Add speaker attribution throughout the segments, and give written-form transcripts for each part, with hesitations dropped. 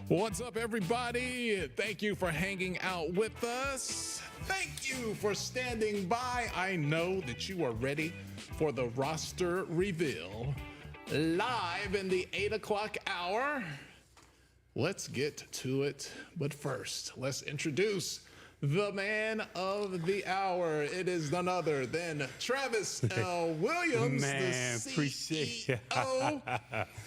Speaker 1: What's up, everybody? Thank you for hanging out with us. Thank you for standing by. I know that you are ready for the roster reveal live in the 8 o'clock hour. Let's get to it. But first, let's introduce the man of the hour. It is none other than Travis L. Williams,
Speaker 2: Man,
Speaker 1: the
Speaker 2: appreciate you.
Speaker 1: CEO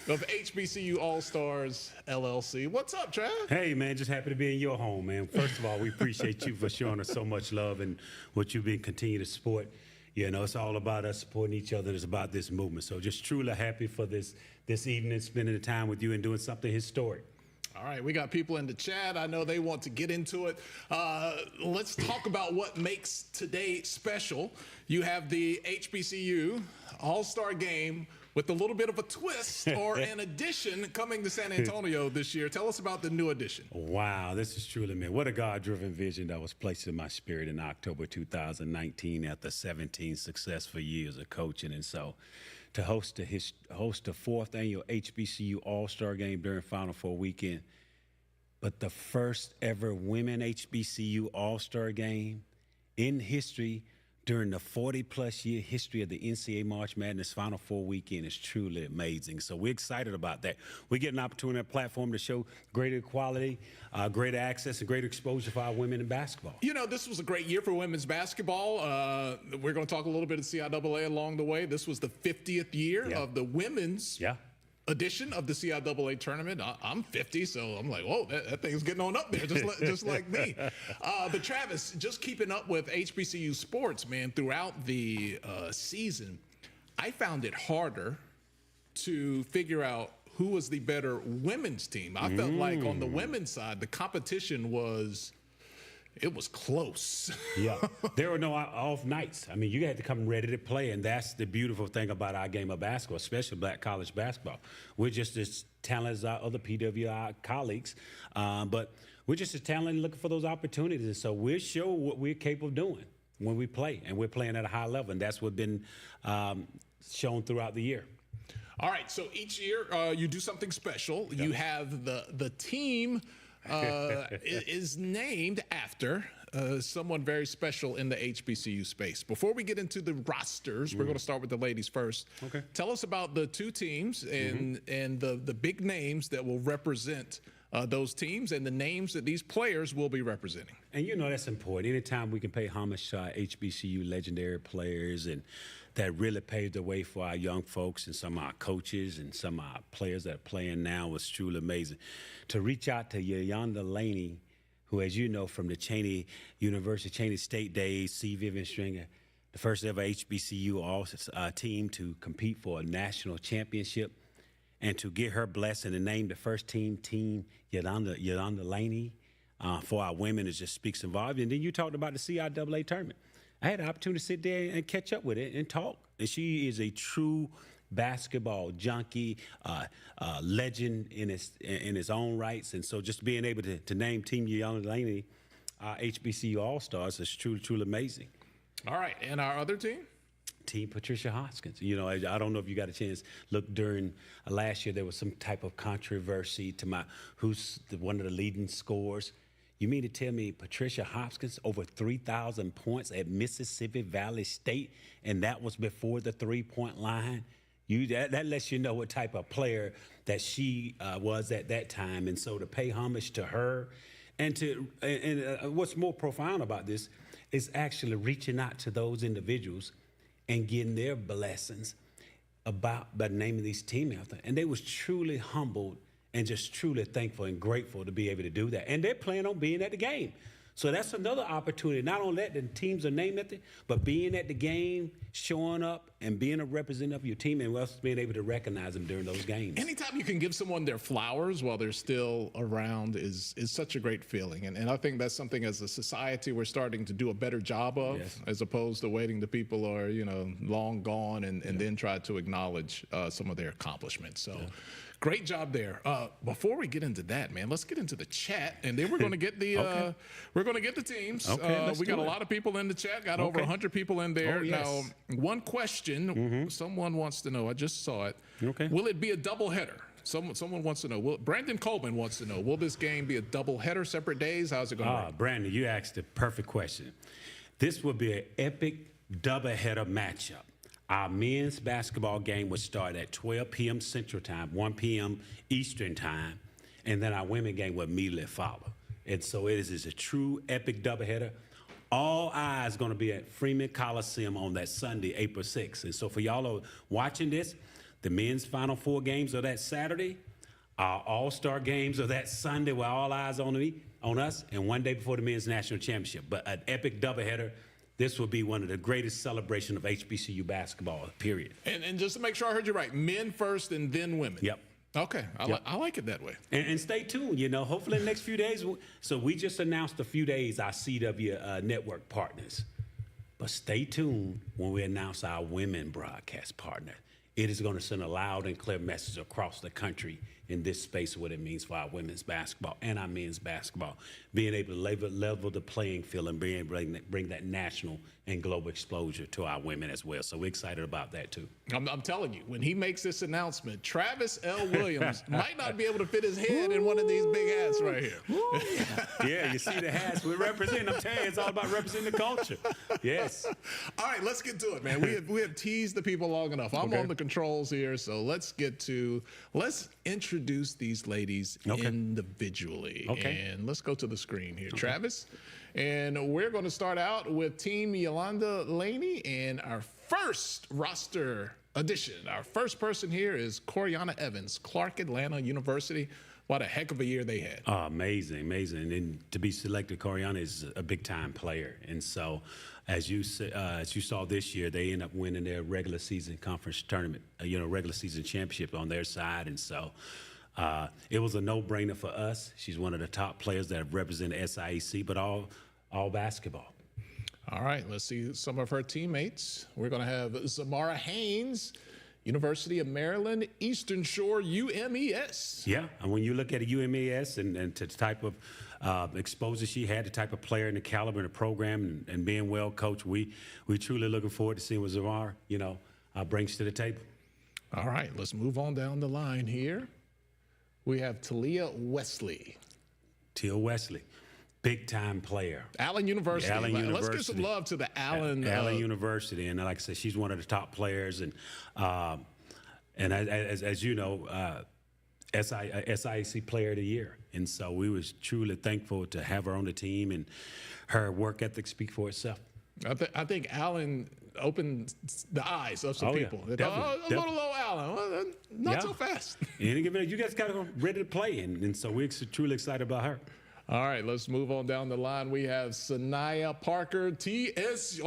Speaker 1: of HBCU All-Stars, LLC. What's up, Trav?
Speaker 2: Hey, man, just happy to be in your home, man. First of all, we appreciate you for showing us so much love and what you've been continuing to support. You know, it's all about us supporting each other. It's about this movement. So just truly happy for this evening, spending the time with you and doing something historic.
Speaker 1: All right, we got people in the chat. I know they want to get into it. Let's talk about what makes today special. You have the HBCU All-Star game with a little bit of a twist or an addition coming to San Antonio this year. Tell us about the new addition.
Speaker 2: Wow, this is truly, man, what a God-driven vision that was placed in my spirit in October 2019 after 17 successful years of coaching. And so to host the fourth annual HBCU All-Star game during Final Four weekend, but the first ever women HBCU All-Star game in history during the 40-plus year history of the NCAA March Madness Final Four weekend is truly amazing. So we're excited about that. We get an opportunity, a platform to show greater equality, greater access, and greater exposure for our women in basketball.
Speaker 1: You know, this was a great year for women's basketball. We're going to talk a little bit of CIAA along the way. This was the 50th year of the women's edition of the CIAA tournament. I'm 50, so I'm like, whoa, that thing's getting on up there, just like me. But Travis, just keeping up with HBCU sports, man, throughout the season, I found it harder to figure out who was the better women's team. I felt like on the women's side, the competition was close.
Speaker 2: Yeah, there were no off nights. I mean, you had to come ready to play, and that's the beautiful thing about our game of basketball, especially black college basketball. We're just as talented as our other PWI colleagues, but we're just as talented looking for those opportunities. And so we're sure what we're capable of doing when we play, and we're playing at a high level, and that's what's been shown throughout the year.
Speaker 1: All right, so each year you do something special. Yep. You have the team is named after someone very special in the HBCU space. Before we get into the rosters, we're going to start with the ladies first. Okay. Tell us about the two teams and the big names that will represent those teams and the names that these players will be representing.
Speaker 2: And you know that's important. Anytime we can pay homage to our HBCU legendary players and that really paved the way for our young folks and some of our coaches and some of our players that are playing now was truly amazing. To reach out to Yolanda Laney, who, as you know, from the Cheney University, Cheney State days, C. Vivian Stringer, the first ever HBCU team to compete for a national championship, and to get her blessing and name the first team Yolanda Laney for our women, it just speaks of volume. And then you talked about the CIAA tournament. I had the opportunity to sit there and catch up with it and talk. And she is a true basketball junkie, legend in his own rights. And so just being able to name Team Yolanda Laney HBCU All-Stars is truly amazing. All right, and our other team? Team Patricia Hoskins. You know, I don't know if you got a chance. Look, during last year, there was some type of controversy to who's one of the leading scorers. You mean to tell me Patricia Hoskins over 3,000 points at Mississippi Valley State, and that was before the three-point line? That lets you know what type of player that she was at that time. And so to pay homage to her, and what's more profound about this is actually reaching out to those individuals and getting their blessings by naming these team after. And they was truly humbled and just truly thankful and grateful to be able to do that. And they're planning on being at the game. So that's another opportunity. Not only that the teams are named after, but being at the game, showing up, and being a representative of your team, and also being able to recognize them during those games.
Speaker 1: Anytime you can give someone their flowers while they're still around is such a great feeling. And I think that's something as a society we're starting to do a better job of, as opposed to waiting till people are, you know, long gone and then try to acknowledge some of their accomplishments. So great job there. Before we get into that, man, let's get into the chat, and then we're going to get the we're going to get the teams. We got a lot of people in the chat. Got over 100 people in there.
Speaker 2: Oh, yes.
Speaker 1: Now, one question someone wants to know. I just saw it. Will it be a doubleheader? Someone wants to know. Brandon Coleman wants to know, will this game be a doubleheader, separate days? How's it going to work?
Speaker 2: Brandon, you asked the perfect question. This will be an epic doubleheader matchup. Our men's basketball game would start at 12 p.m. Central Time, 1 p.m. Eastern Time, and then our women's game would immediately follow. And so it is a true epic doubleheader. All eyes going to be at Freeman Coliseum on that Sunday, April 6th. And so for y'all who are watching this, the men's Final Four games are that Saturday. Our All-Star games are that Sunday where all eyes on us, and one day before the men's national championship. But an epic doubleheader. This will be one of the greatest celebrations of HBCU basketball, period.
Speaker 1: And just to make sure I heard you right, men first and then women.
Speaker 2: Yep.
Speaker 1: Okay, I like it that way.
Speaker 2: And stay tuned, hopefully in the next few days. So we just announced a few days our CW network partners. But stay tuned when we announce our women broadcast partner. It is going to send a loud and clear message across the country in this space of what it means for our women's basketball and our men's basketball, being able to level the playing field and bring that national and global exposure to our women as well. So we're excited about that too.
Speaker 1: I'm telling you, when he makes this announcement, Travis L. Williams might not be able to fit his head in one of these big hats right here.
Speaker 2: Yeah, you see the hats we represent. I'm telling you, it's all about representing the culture. Yes.
Speaker 1: All right, let's get to it, man. We have teased the people long enough. I'm on the controls here, so let's introduce these ladies individually. And let's go to the screen here. Travis. And we're going to start out with Team Yolanda Laney, and our first roster addition. Our first person here is Coriana Evans, Clark Atlanta University. What a heck of a year they had.
Speaker 2: Oh, amazing. And to be selected, Coriana is a big-time player. And so as you saw this year, they end up winning their regular season conference tournament, regular season championship on their side. And so it was a no-brainer for us. She's one of the top players that have represented SIAC, but all basketball.
Speaker 1: All right, let's see some of her teammates. We're going to have Zamara Haynes, University of Maryland, Eastern Shore, UMES.
Speaker 2: Yeah, and when you look at a UMES and to the type of exposure she had, the type of player and the caliber in the program and being well coached, we truly looking forward to seeing what Zamara, brings to the table.
Speaker 1: All right, let's move on down the line here. We have Talia Wesley.
Speaker 2: Tia Wesley. Big-time player.
Speaker 1: Allen University. Let's give some love to the Allen.
Speaker 2: Allen University. And like I said, she's one of the top players. And as you know, SIAC Player of the Year. And so we was truly thankful to have her on the team, and her work ethic speak for itself.
Speaker 1: I think Allen opened the eyes of some people.
Speaker 2: Yeah, definitely.
Speaker 1: Little old Allen, well, not so fast.
Speaker 2: You guys got her ready to play, and so we're truly excited about her.
Speaker 1: All right, let's move on down the line. We have Sanaya Parker, TS.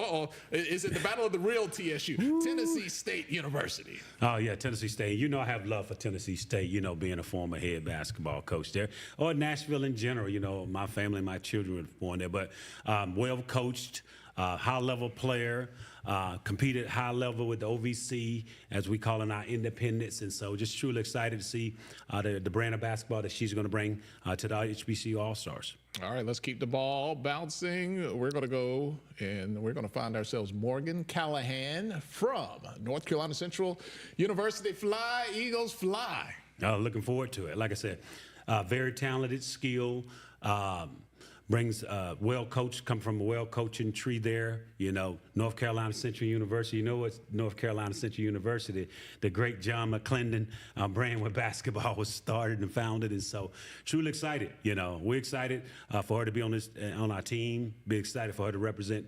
Speaker 1: Is it the battle of the real TSU? Tennessee State University.
Speaker 2: Oh, yeah, Tennessee State. I have love for Tennessee State, being a former head basketball coach there. Or Nashville in general. My family and my children were born there. But well-coached, high-level player, competed high level with the OVC, as we call it, our independents. And so just truly excited to see the brand of basketball that she's going to bring to the HBCU All-Stars.
Speaker 1: All right, let's keep the ball bouncing. We're going to go and we're going to find ourselves Morgan Callahan from North Carolina Central University. Fly, Eagles, fly.
Speaker 2: Looking forward to it. Like I said, very talented, skilled, brings well-coached, come from a well-coaching tree there. North Carolina Central University. What's North Carolina Central University? The great John McClendon brand where basketball was started and founded. And so truly excited. We're excited for her to be on our team. Be excited for her to represent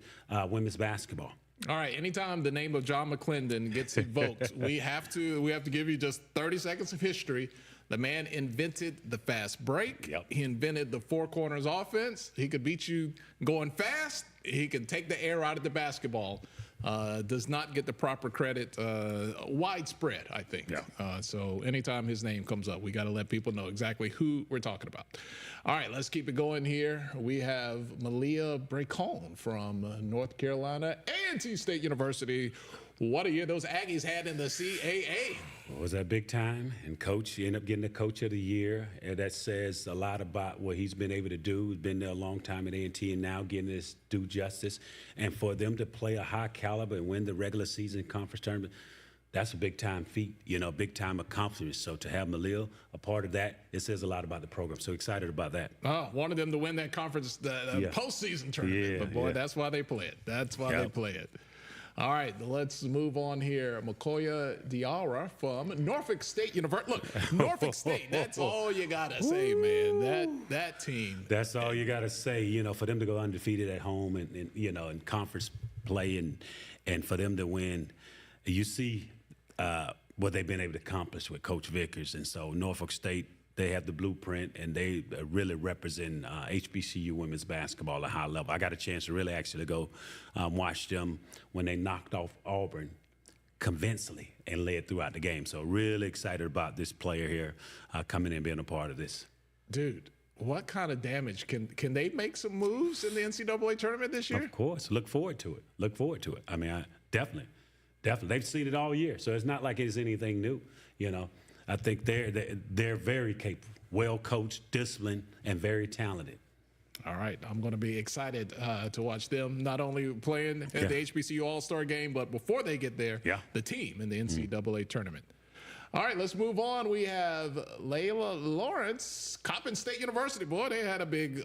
Speaker 2: women's basketball.
Speaker 1: All right, anytime the name of John McClendon gets invoked, we have to give you just 30 seconds of history. The man invented the fast break.
Speaker 2: Yep.
Speaker 1: He invented the four corners offense. He could beat you going fast. He can take the air out of the basketball. Does not get the proper credit, widespread, I think.
Speaker 2: Yeah.
Speaker 1: So anytime his name comes up, we got to let people know exactly who we're talking about. All right, let's keep it going here. We have Malia Bracone from North Carolina A&T State University. What a year those Aggies had in the CAA.
Speaker 2: Well, was that big time? And coach, he ended up getting the coach of the year. And that says a lot about what he's been able to do. He's been there a long time at A&T and now getting this due justice. And for them to play a high caliber and win the regular season conference tournament, That's a big time feat, big time accomplishment. So to have Malil a part of that, it says a lot about the program. So excited about that.
Speaker 1: Oh, wanted them to win that conference, the postseason tournament.
Speaker 2: Yeah,
Speaker 1: but boy, that's why they play it. That's why they play it. All right, let's move on here. Makoya Diarra from Norfolk State University. Look, Norfolk State, that's all you got to say, man. That team.
Speaker 2: That's all you got to say, for them to go undefeated at home and in conference play and for them to win. You see what they've been able to accomplish with Coach Vickers. And so Norfolk State, they have the blueprint, and they really represent HBCU women's basketball at a high level. I got a chance to really actually go watch them when they knocked off Auburn convincingly and led throughout the game. So really excited about this player here coming in and being a part of this.
Speaker 1: Dude, what kind of damage? Can they make some moves in the NCAA tournament this year?
Speaker 2: Of course. Look forward to it. I mean, definitely. They've seen it all year, so it's not like it's anything new, I think they're very capable, well coached, disciplined, and very talented.
Speaker 1: All right, I'm going to be excited to watch them not only playing in the HBCU All-Star game, but before they get there, the team in the NCAA tournament. All right, let's move on. We have Layla Lawrence, Coppin State University. Boy, they had a big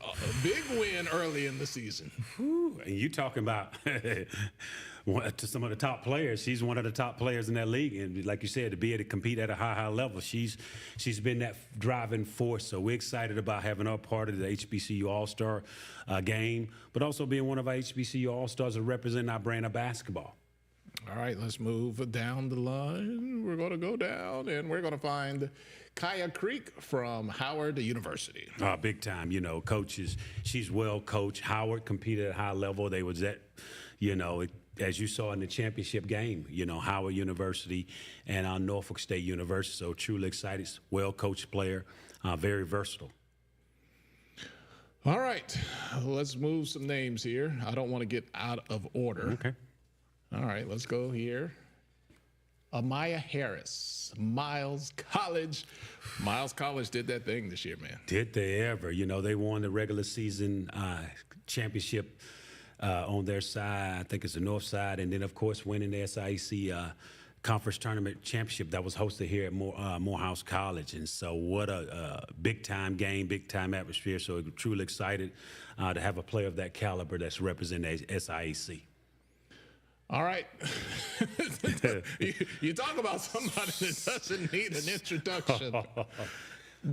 Speaker 1: win early in the season.
Speaker 2: Whew, and you talking about to some of the top players. She's one of the top players in that league, and like you said, to be able to compete at a high level, she's been that driving force. So we're excited about having her part of the HBCU All-Star game, but also being one of our HBCU All-Stars and representing our brand of basketball.
Speaker 1: All right, let's move down the line. We're going to go down, and we're going to find Kaya Creek from Howard University.
Speaker 2: Big time, coaches. She's well coached. Howard competed at a high level. They was at, as you saw in the championship game, Howard University and Norfolk State University. So truly excited, well-coached player, very versatile.
Speaker 1: All right, let's move some names here. I don't want to get out of order.
Speaker 2: Okay.
Speaker 1: All right, let's go here. Amaya Harris, Miles College. Miles College did that thing this year, man.
Speaker 2: Did they ever? They won the regular season championship on their side. I think it's the north side. And then, of course, winning the SIAC conference tournament championship that was hosted here at Morehouse College. And so what a big-time game, big-time atmosphere. So truly excited to have a player of that caliber that's representing SIAC.
Speaker 1: All right. you talk about somebody that doesn't need an introduction.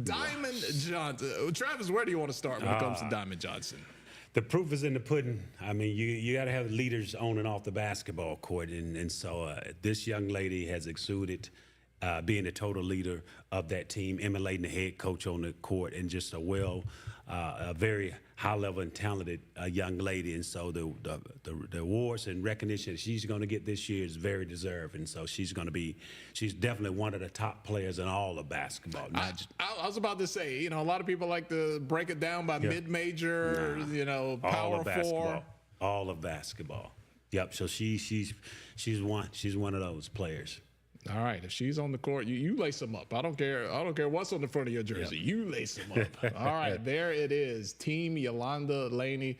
Speaker 1: Diamond Johnson. Travis, where do you want to start when it comes to Diamond Johnson?
Speaker 2: The proof is in the pudding. I mean, you got to have leaders on and off the basketball court. And so this young lady has exuded being the total leader of that team, emulating the head coach on the court, and just a very high-level and talented young lady. And so the awards and recognition that she's going to get this year is very deserved. And so she's definitely one of the top players in all of basketball.
Speaker 1: I was about to say, a lot of people like to break it down by mid-major, power four.
Speaker 2: All of basketball. Yep. So she's one of those players.
Speaker 1: All right, if she's on the court, you lace them up. I don't care what's on the front of your jersey. Yep. You lace them up. All right, there it is. Team Yolanda Laney.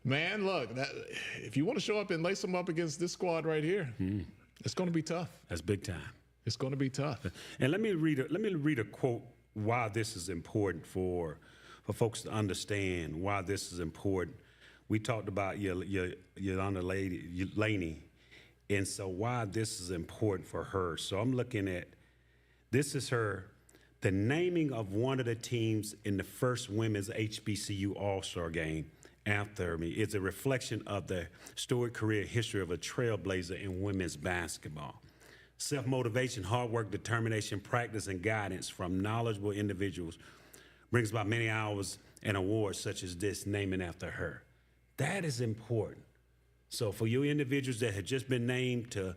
Speaker 1: Man, look, if you want to show up and lace them up against this squad right here, it's going to be tough.
Speaker 2: That's big time.
Speaker 1: It's going to be tough.
Speaker 2: And let me read a quote why this is important for folks to understand why this is important. We talked about Yolanda Laney. And so why this is important for her. So I'm looking at, this is the naming of one of the teams in the first women's HBCU All-Star game after me is a reflection of the storied career history of a trailblazer in women's basketball. Self-motivation, hard work, determination, practice, and guidance from knowledgeable individuals brings about many hours and awards such as this, naming after her. That is important. So for you individuals that have just been named to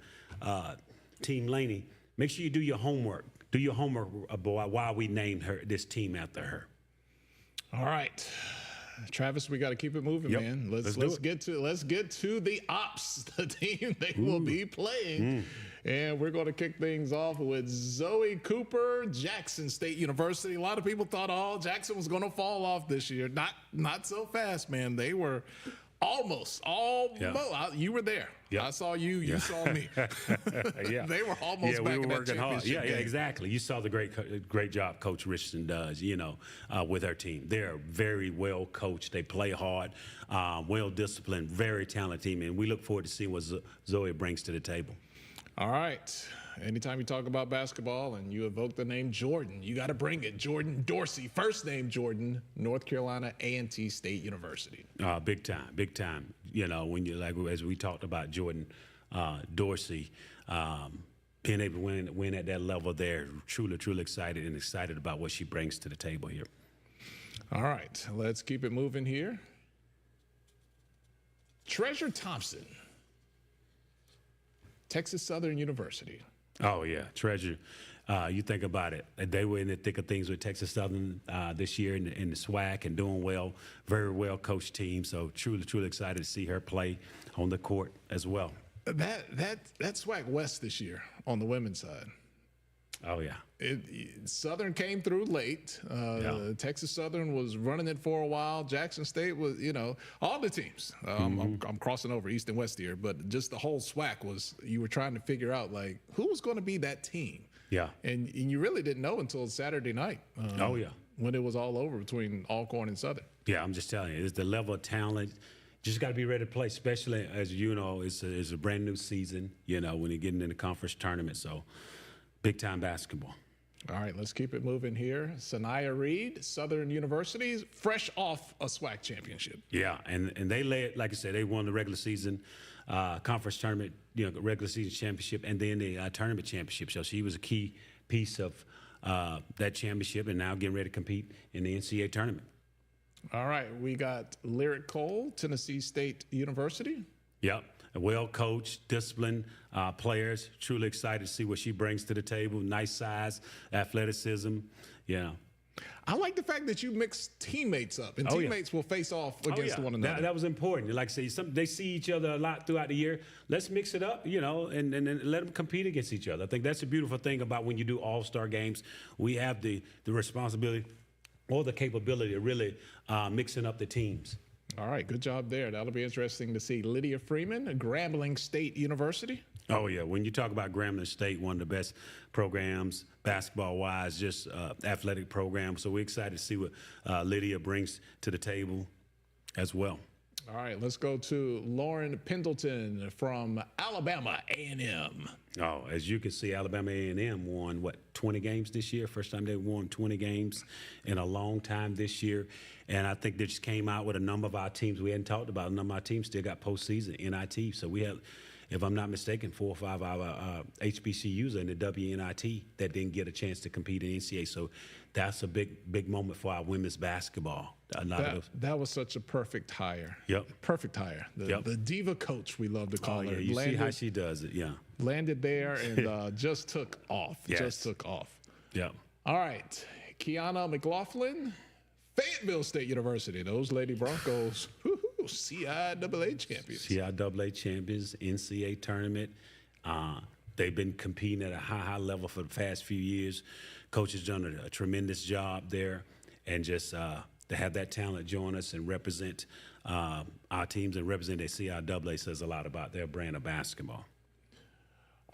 Speaker 2: Team Laney, make sure you do your homework. Do your homework about why we named this team after her. All
Speaker 1: right. Travis, we got to keep it moving, man. Let's get to the Ops, the team they will be playing. And we're going to kick things off with Zoe Cooper, Jackson State University. A lot of people thought, Jackson was going to fall off this year. Not so fast, man. They were Almost. You were there.
Speaker 2: Yep.
Speaker 1: I saw you. You saw me.
Speaker 2: Yeah.
Speaker 1: They were almost back
Speaker 2: we were
Speaker 1: in that
Speaker 2: working hard.
Speaker 1: championship
Speaker 2: Yeah,
Speaker 1: game.
Speaker 2: exactly. You saw the great job Coach Richardson does, with her team. They're very well coached. They play hard, well disciplined, very talented team, and we look forward to seeing what Zoe brings to the table.
Speaker 1: All right. Anytime you talk about basketball and you evoke the name Jordan, you got to bring it. Jordan Dorsey, first name Jordan, North Carolina A&T State University.
Speaker 2: Big time. When you as we talked about Jordan Dorsey, being able to win at that level there, truly excited about what she brings to the table here.
Speaker 1: All right, let's keep it moving here. Treasure Thompson, Texas Southern University.
Speaker 2: Oh, yeah, Treasure. You think about it. They were in the thick of things with Texas Southern this year in the SWAC and doing well. Very well coached team. So truly excited to see her play on the court as well.
Speaker 1: That SWAC West this year on the women's side.
Speaker 2: Oh, yeah.
Speaker 1: Southern came through late. Texas Southern was running it for a while. Jackson State was, all the teams. I'm crossing over East and West here, but just the whole SWAC was, you were trying to figure out, who was going to be that team.
Speaker 2: Yeah.
Speaker 1: And you really didn't know until Saturday night. When it was all over between Alcorn and Southern.
Speaker 2: Yeah, I'm just telling you, it's the level of talent. Just got to be ready to play, especially as you know, it's a brand new season, when you're getting in the conference tournament. So big time basketball.
Speaker 1: All right, let's keep it moving here. Sanaya Reed, Southern University, fresh off a SWAC championship.
Speaker 2: Yeah, and they led, like I said, they won the regular season conference tournament, regular season championship, and then the tournament championship. So she was a key piece of that championship, and now getting ready to compete in the NCAA tournament.
Speaker 1: All right, we got Lyric Cole, Tennessee State University.
Speaker 2: Yep. Well coached, disciplined players. Truly excited to see what she brings to the table. Nice size, athleticism. Yeah.
Speaker 1: I like the fact that you mix teammates up, and teammates will face off against one another.
Speaker 2: That was important. Like I say, they see each other a lot throughout the year. Let's mix it up, and let them compete against each other. I think that's a beautiful thing about when you do all-star games. We have the responsibility or the capability of really mixing up the teams.
Speaker 1: All right, good job there. That'll be interesting to see. Lydia Freeman, Grambling State University.
Speaker 2: Oh, yeah. When you talk about Grambling State, one of the best programs, basketball-wise, just athletic program. So we're excited to see what Lydia brings to the table as well.
Speaker 1: All right, let's go to Lauren Pendleton from Alabama A&M.
Speaker 2: Oh, as you can see, Alabama A&M won, 20 games this year? First time they won 20 games in a long time this year. And I think they just came out with a number of our teams we hadn't talked about. A number of our teams still got postseason, NIT. So we have, if I'm not mistaken, 4 or 5 of our HBCUs in the WNIT that didn't get a chance to compete in NCAA. So that's a big moment for our women's basketball.
Speaker 1: That was such a perfect hire.
Speaker 2: Yep.
Speaker 1: Perfect hire. The diva coach, we love to call her.
Speaker 2: You see how she does it, yeah.
Speaker 1: Landed there and just took off.
Speaker 2: Yes.
Speaker 1: Just took off.
Speaker 2: Yep.
Speaker 1: All right. Kiana McLaughlin, Fayetteville State University. Those Lady Broncos, CIAA champions.
Speaker 2: CIAA champions, NCAA tournament. They've been competing at a high level for the past few years. Coach has done a tremendous job there, and just to have that talent join us and represent our teams and represent the CIAA says a lot about their brand of basketball.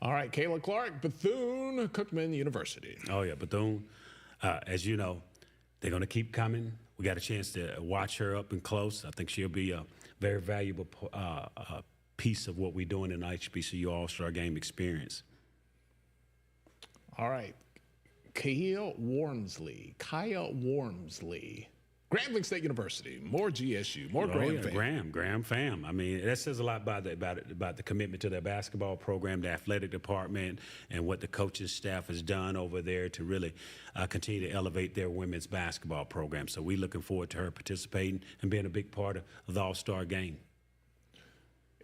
Speaker 1: All right, Kayla Clark, Bethune-Cookman University.
Speaker 2: Oh, yeah, Bethune. As you know, they're going to keep coming. We got a chance to watch her up and close. I think she'll be a very valuable piece of what we're doing in the HBCU All-Star game experience.
Speaker 1: All right. Kaya Wormsley. Grambling State University. More GSU. More Graham fam.
Speaker 2: Graham fam. I mean, that says a lot about the commitment to their basketball program, the athletic department, and what the coaching staff has done over there to really continue to elevate their women's basketball program. So we're looking forward to her participating and being a big part of the All-Star game.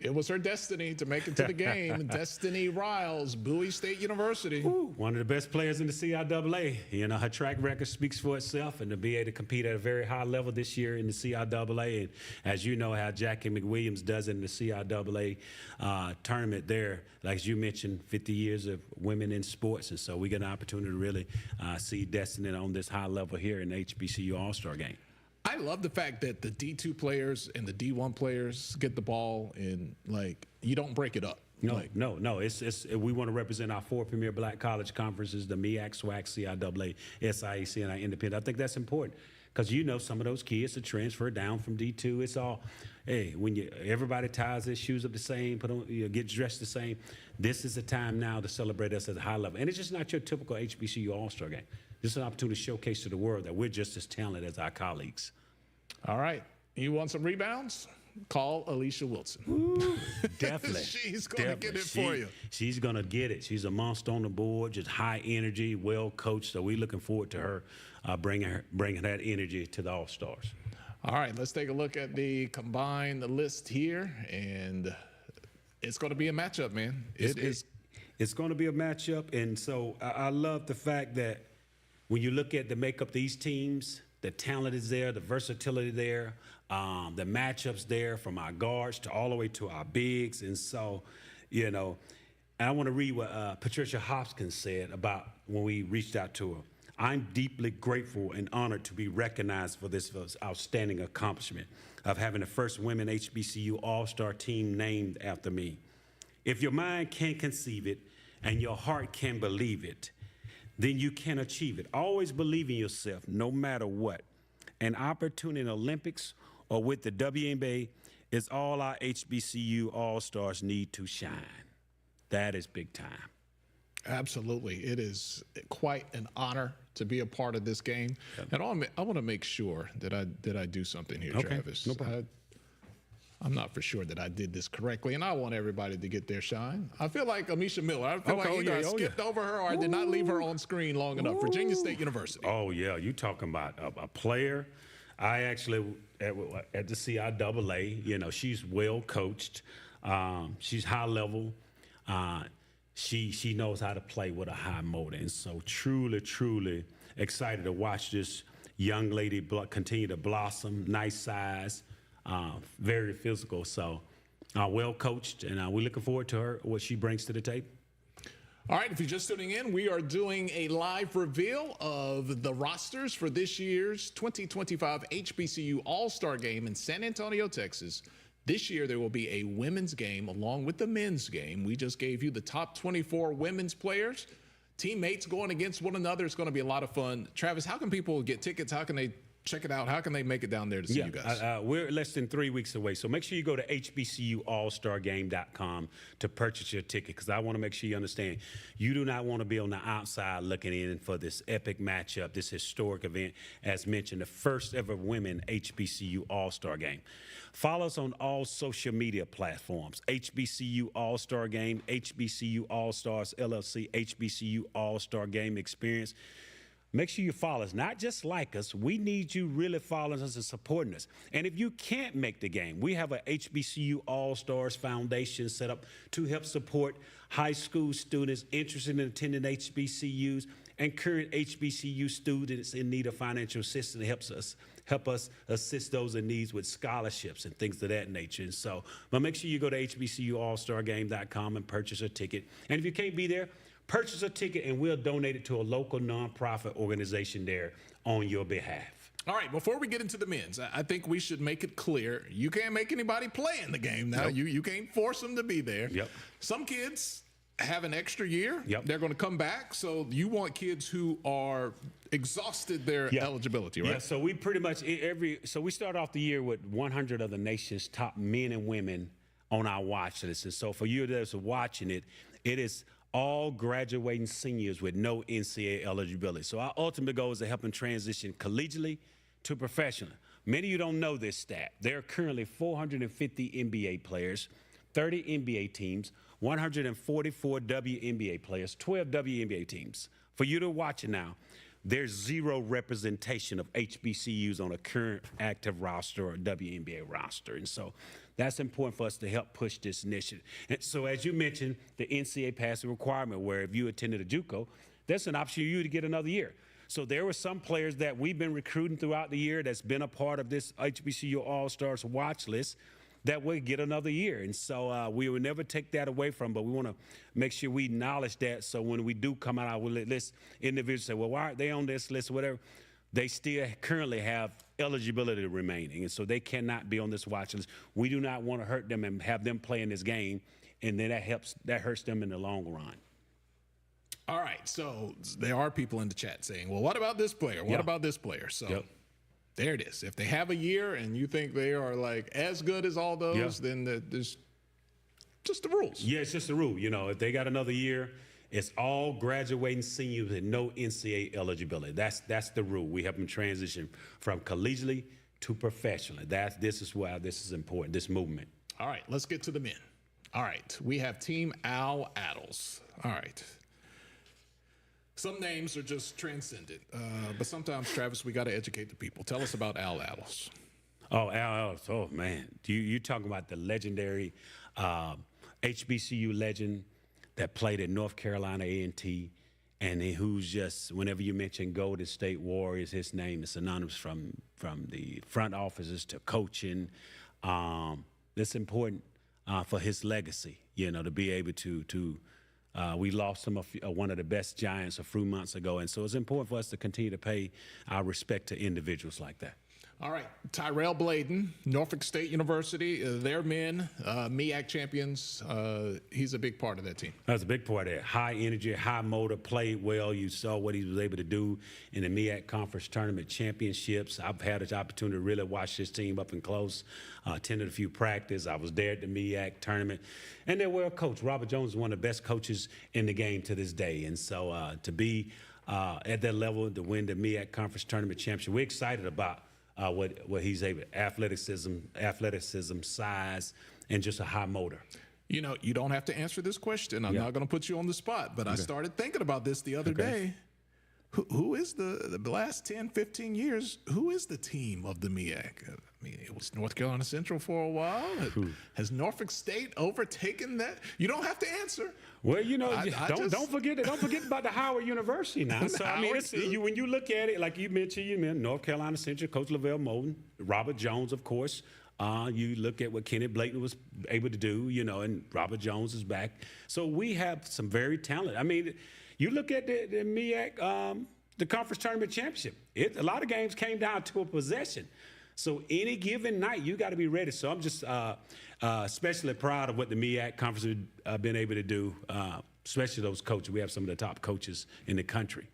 Speaker 1: It was her destiny to make it to the game. Destiny Riles, Bowie State University.
Speaker 2: Ooh, one of the best players in the CIAA. Her track record speaks for itself, and to be able to compete at a very high level this year in the CIAA. And as you know how Jackie McWilliams does it in the CIAA tournament there, like as you mentioned, 50 years of women in sports. And so we get an opportunity to really see Destiny on this high level here in the HBCU All-Star game.
Speaker 1: I love the fact that the D2 players and the D1 players get the ball and, like, you don't break it up.
Speaker 2: No,
Speaker 1: Like,
Speaker 2: no. It's we want to represent our 4 premier black college conferences, the MEAC, SWAC, CIAA, SIAC, and our independent. I think that's important because some of those kids that transfer down from D2. It's all, hey, when everybody ties their shoes up the same, put on, get dressed the same. This is the time now to celebrate us at a high level, and it's just not your typical HBCU All-Star game. This is an opportunity to showcase to the world that we're just as talented as our colleagues.
Speaker 1: All right, you want some rebounds? Call Alicia Wilson.
Speaker 2: Ooh, definitely.
Speaker 1: She's going to get it for you.
Speaker 2: She's going to get it. She's a monster on the board, just high energy, well coached. So we're looking forward to her bringing that energy to the All-Stars.
Speaker 1: All right, let's take a look at the combined list here, and it's going to be a matchup, man.
Speaker 2: It's going to be a matchup, and so I love the fact that when you look at the makeup of these teams, the talent is there, the versatility there, the matchups there from our guards to all the way to our bigs. And so, I want to read what Patricia Hoskins said about when we reached out to her. I'm deeply grateful and honored to be recognized for this outstanding accomplishment of having the first women HBCU All-Star team named after me. If your mind can conceive it and your heart can believe it, then you can achieve it. Always believe in yourself, no matter what. An opportunity in Olympics or with the WNBA is all our HBCU All-Stars need to shine. That is big time.
Speaker 1: Absolutely. It is quite an honor to be a part of this game. Yep. And I want to make sure that I do something here,
Speaker 2: okay.
Speaker 1: Travis.
Speaker 2: No problem.
Speaker 1: I'm not for sure that I did this correctly, and I want everybody to get their shine. I feel like Amisha Miller. I feel like either I skipped over her or I did not leave her on screen long enough. Virginia State University.
Speaker 2: Oh, yeah. You talking about a player. I actually, at the CIAA, she's well coached. She's high level. She knows how to play with a high motor. And so truly, truly excited to watch this young lady continue to blossom, nice size. Very physical, so well coached, and we're looking forward to her, what she brings to the table.
Speaker 1: All right, if you're just tuning in, we are doing a live reveal of the rosters for this year's 2025 HBCU All-Star Game in San Antonio, Texas. This year, there will be a women's game along with the men's game. We just gave you the top 24 women's players, teammates going against one another. It's going to be a lot of fun. Travis, how can people get tickets? How can they check it out? How can they make it down there to see you guys?
Speaker 2: We're less than 3 weeks away, so make sure you go to HBCUAllStarGame.com to purchase your ticket, because I want to make sure you understand you do not want to be on the outside looking in for this epic matchup, this historic event. As mentioned, the first ever women HBCU All-Star Game. Follow us on all social media platforms: HBCU All-Star Game, HBCU All-Stars LLC, HBCU All-Star Game Experience. Make sure you follow us, not just like us. We need you really following us and supporting us. And if you can't make the game, we have a HBCU All-Stars Foundation set up to help support high school students interested in attending HBCUs and current HBCU students in need of financial assistance. It help us assist those in need with scholarships and things of that nature. And so, but make sure you go to HBCUAllStarGame.com and purchase a ticket. And if you can't be there, purchase a ticket and we'll donate it to a local nonprofit organization there on your behalf.
Speaker 1: All right, before we get into the men's, I think we should make it clear you can't make anybody play in the game now.
Speaker 2: Nope.
Speaker 1: You can't force them to be there.
Speaker 2: Yep.
Speaker 1: Some kids have an extra year.
Speaker 2: Yep.
Speaker 1: They're going to come back. So you want kids who are exhausted their eligibility, right?
Speaker 2: Yeah, so we pretty much so we start off the year with 100 of the nation's top men and women on our watch list. And so for you that's watching it, it is all graduating seniors with no NCAA eligibility. So our ultimate goal is to help them transition collegiately to professional. Many of you don't know this stat. There are currently 450 NBA players, 30 NBA teams, 144 WNBA players, 12 WNBA teams. For you to watch it now, there's zero representation of HBCUs on a current active roster or WNBA roster. And so that's important for us to help push this initiative. And so as you mentioned, the NCAA passing requirement, where if you attended a JUCO, there's an option for you to get another year. So there were some players that we've been recruiting throughout the year that's been a part of this HBCU All-Stars watch list that will get another year. And so we will never take that away from, but we want to make sure we acknowledge that, so when we do come out with this, individuals say, well, why aren't they on this list or whatever? they still currently have eligibility remaining, and so they cannot be on this watch list. We do not want to hurt them and have them play in this game, and then that hurts them in the long run.
Speaker 1: All right, so there are people in the chat saying, well, what about this player? What about this player? So there it is. If they have a year and you think they are like as good as all those, then there's just the rules.
Speaker 2: Yeah, it's just the rule. You know, if they got another year, it's all graduating seniors with no NCAA eligibility. That's the rule. We have them transition from collegiately to professionally. This is why this is important, this movement.
Speaker 1: All right, let's get to the men. All right, we have Team Attles. All right. Some names are just transcendent, but sometimes, Travis, we got to educate the people. Tell us about Attles.
Speaker 2: Oh, Attles. Oh, man. You talking about the legendary HBCU legend that played at North Carolina A&T, and who's just, whenever you mention Golden State Warriors, his name is synonymous from the front offices to coaching. It's important for his legacy, you know, to be able to we lost one of the best giants a few months ago, and so it's important for us to continue to pay our respect to individuals like that.
Speaker 1: All right, Tyrell Bladen, Norfolk State University, their men, MEAC champions. He's a big part of that team.
Speaker 2: That's a big part of it. High energy, high motor, played well. You saw what he was able to do in the MEAC Conference Tournament Championships. I've had the opportunity to really watch this team up and close, attended a few practices. I was there at the MEAC tournament, and they're well coached. Robert Jones is one of the best coaches in the game to this day, and so to be at that level to win the MEAC Conference Tournament Championship, we're excited about what he's able, athleticism, size, and just a high motor.
Speaker 1: You know, you don't have to answer this question. I'm not going to put you on the spot, but I started thinking about this the other day. Who is the last 10, 15 years, who is the team of the MEAC? I mean, it was North Carolina Central for a while. Has Norfolk State overtaken that? You don't have to answer.
Speaker 2: Well, you know, don't forget about the Howard University now. So I mean, when you look at it, like you mentioned, North Carolina Central, Coach Lavelle Moulton, Robert Jones, of course. You look at what Kenneth Blakeney was able to do, you know, and Robert Jones is back. So we have some very talented. I mean, you look at the MEAC, the Conference Tournament Championship. A lot of games came down to a possession. So any given night, you got to be ready. So I'm just especially proud of what the MEAC Conference have been able to do, especially those coaches. We have some of the top coaches in the country.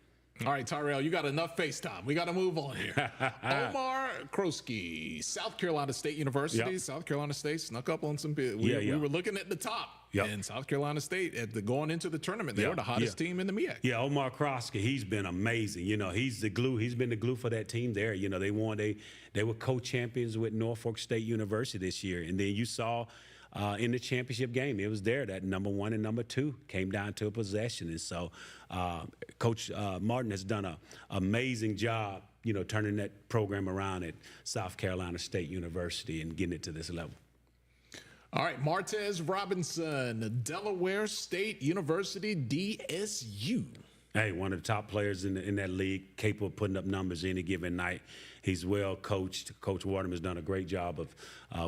Speaker 1: All right, Tyrell, you got enough FaceTime. We got to move on here. Omar Krosky, South Carolina State University. South Carolina State snuck up on some people. We were looking at the top. And South Carolina State, going into the tournament, they were the hottest team in the MEAC.
Speaker 2: Yeah, Omar Krosky, he's been amazing. You know, he's the glue. He's been the glue for that team there. You know, they were co-champions with Norfolk State University this year. And then you saw in the championship game, it was there that number 1 and number 2 came down to a possession. And so Coach Martin has done an amazing job, you know, turning that program around at South Carolina State University and getting it to this level.
Speaker 1: All right, Martez Robinson, Delaware State University, DSU.
Speaker 2: Hey, one of the top players in that league, capable of putting up numbers any given night. He's well coached. Coach Waterman has done a great job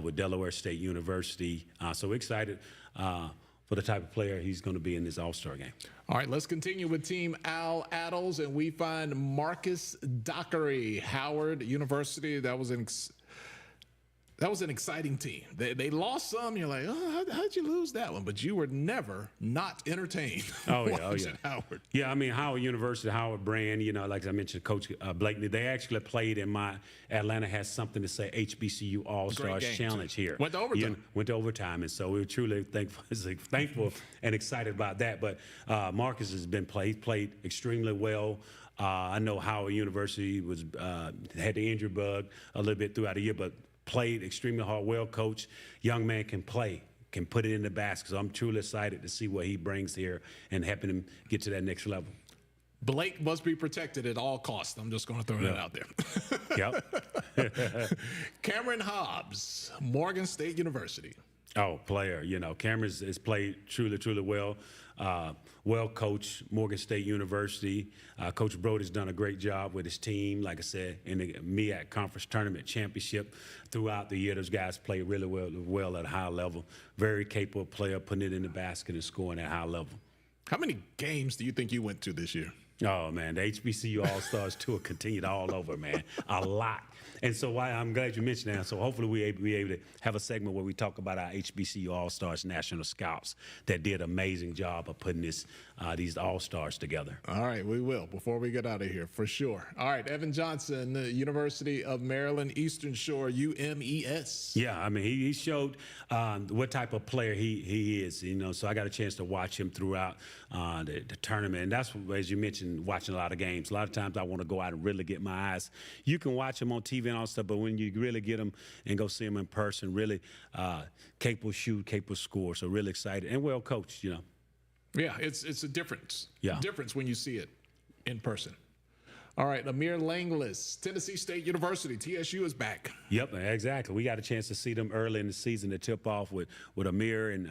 Speaker 2: with Delaware State University. So we're excited for the type of player he's going to be in this All-Star game.
Speaker 1: All right, let's continue with Team Attles, and we find Marcus Dockery, Howard University. That was an exciting team. They lost some. You're like, oh, how'd you lose that one? But you were never not entertained. Howard.
Speaker 2: Yeah, I mean, Howard University, Howard brand, you know, like I mentioned, Coach Blakeney, they actually played in Atlanta has something to say HBCU All-Star Challenge here.
Speaker 1: Went to overtime.
Speaker 2: Went to overtime, and so we were truly thankful and excited about that. But Marcus has been played extremely well. I know Howard University had the injury bug a little bit throughout the year, but played extremely hard, well coached. Young man can play, can put it in the basket. So I'm truly excited to see what he brings here and helping him get to that next level.
Speaker 1: Blake must be protected at all costs. I'm just going to throw that out there. Cameron Hobbs, Morgan State University.
Speaker 2: Oh, player. You know, Cameron has played truly well. Well coached, Morgan State University. Coach Brody's done a great job with his team. Like I said, in the MEAC Conference Tournament Championship, throughout the year, those guys played really well at a high level. Very capable player, putting it in the basket and scoring at a high level.
Speaker 1: How many games do you think you went to this year?
Speaker 2: Oh, man, the HBCU All-Stars tour continued all over, man, a lot. And so I'm glad you mentioned that. So hopefully we'll be able to have a segment where we talk about our HBCU All-Stars National Scouts that did an amazing job of putting these All-Stars together.
Speaker 1: All right, we will before we get out of here, for sure. All right, Evan Johnson, University of Maryland, Eastern Shore, UMES.
Speaker 2: Yeah, I mean, he showed what type of player he is, you know, so I got a chance to watch him throughout the tournament. And that's, as you mentioned, watching a lot of games. A lot of times I want to go out and really get my eyes. You can watch him on TV and all stuff, but when you really get him and go see him in person, really capable shoot, capable score. So really excited and well coached, you know.
Speaker 1: Yeah, it's a difference.
Speaker 2: Yeah.
Speaker 1: Difference when you see it in person. All right, Amir Langlis, Tennessee State University. TSU is back.
Speaker 2: Yep, exactly. We got a chance to see them early in the season to tip off with Amir, and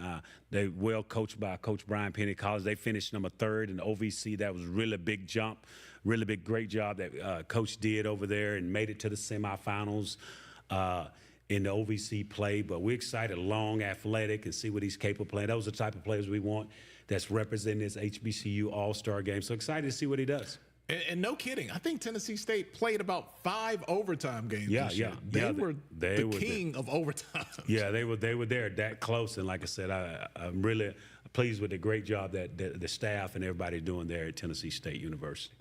Speaker 2: they well coached by Coach Brian Penny College. They finished number 3rd in the OVC. That was really a big jump, really big, great job that Coach did over there and made it to the semifinals in the OVC play. But we're excited, long, athletic, and see what he's capable of playing. Those are the type of players we want that's representing this HBCU All-Star game. So excited to see what he does.
Speaker 1: And no kidding, I think Tennessee State played about 5 overtime games this year. They were the king of overtime.
Speaker 2: Yeah, they were there that close. And like I said, I'm really pleased with the great job that the staff and everybody doing there at Tennessee State University.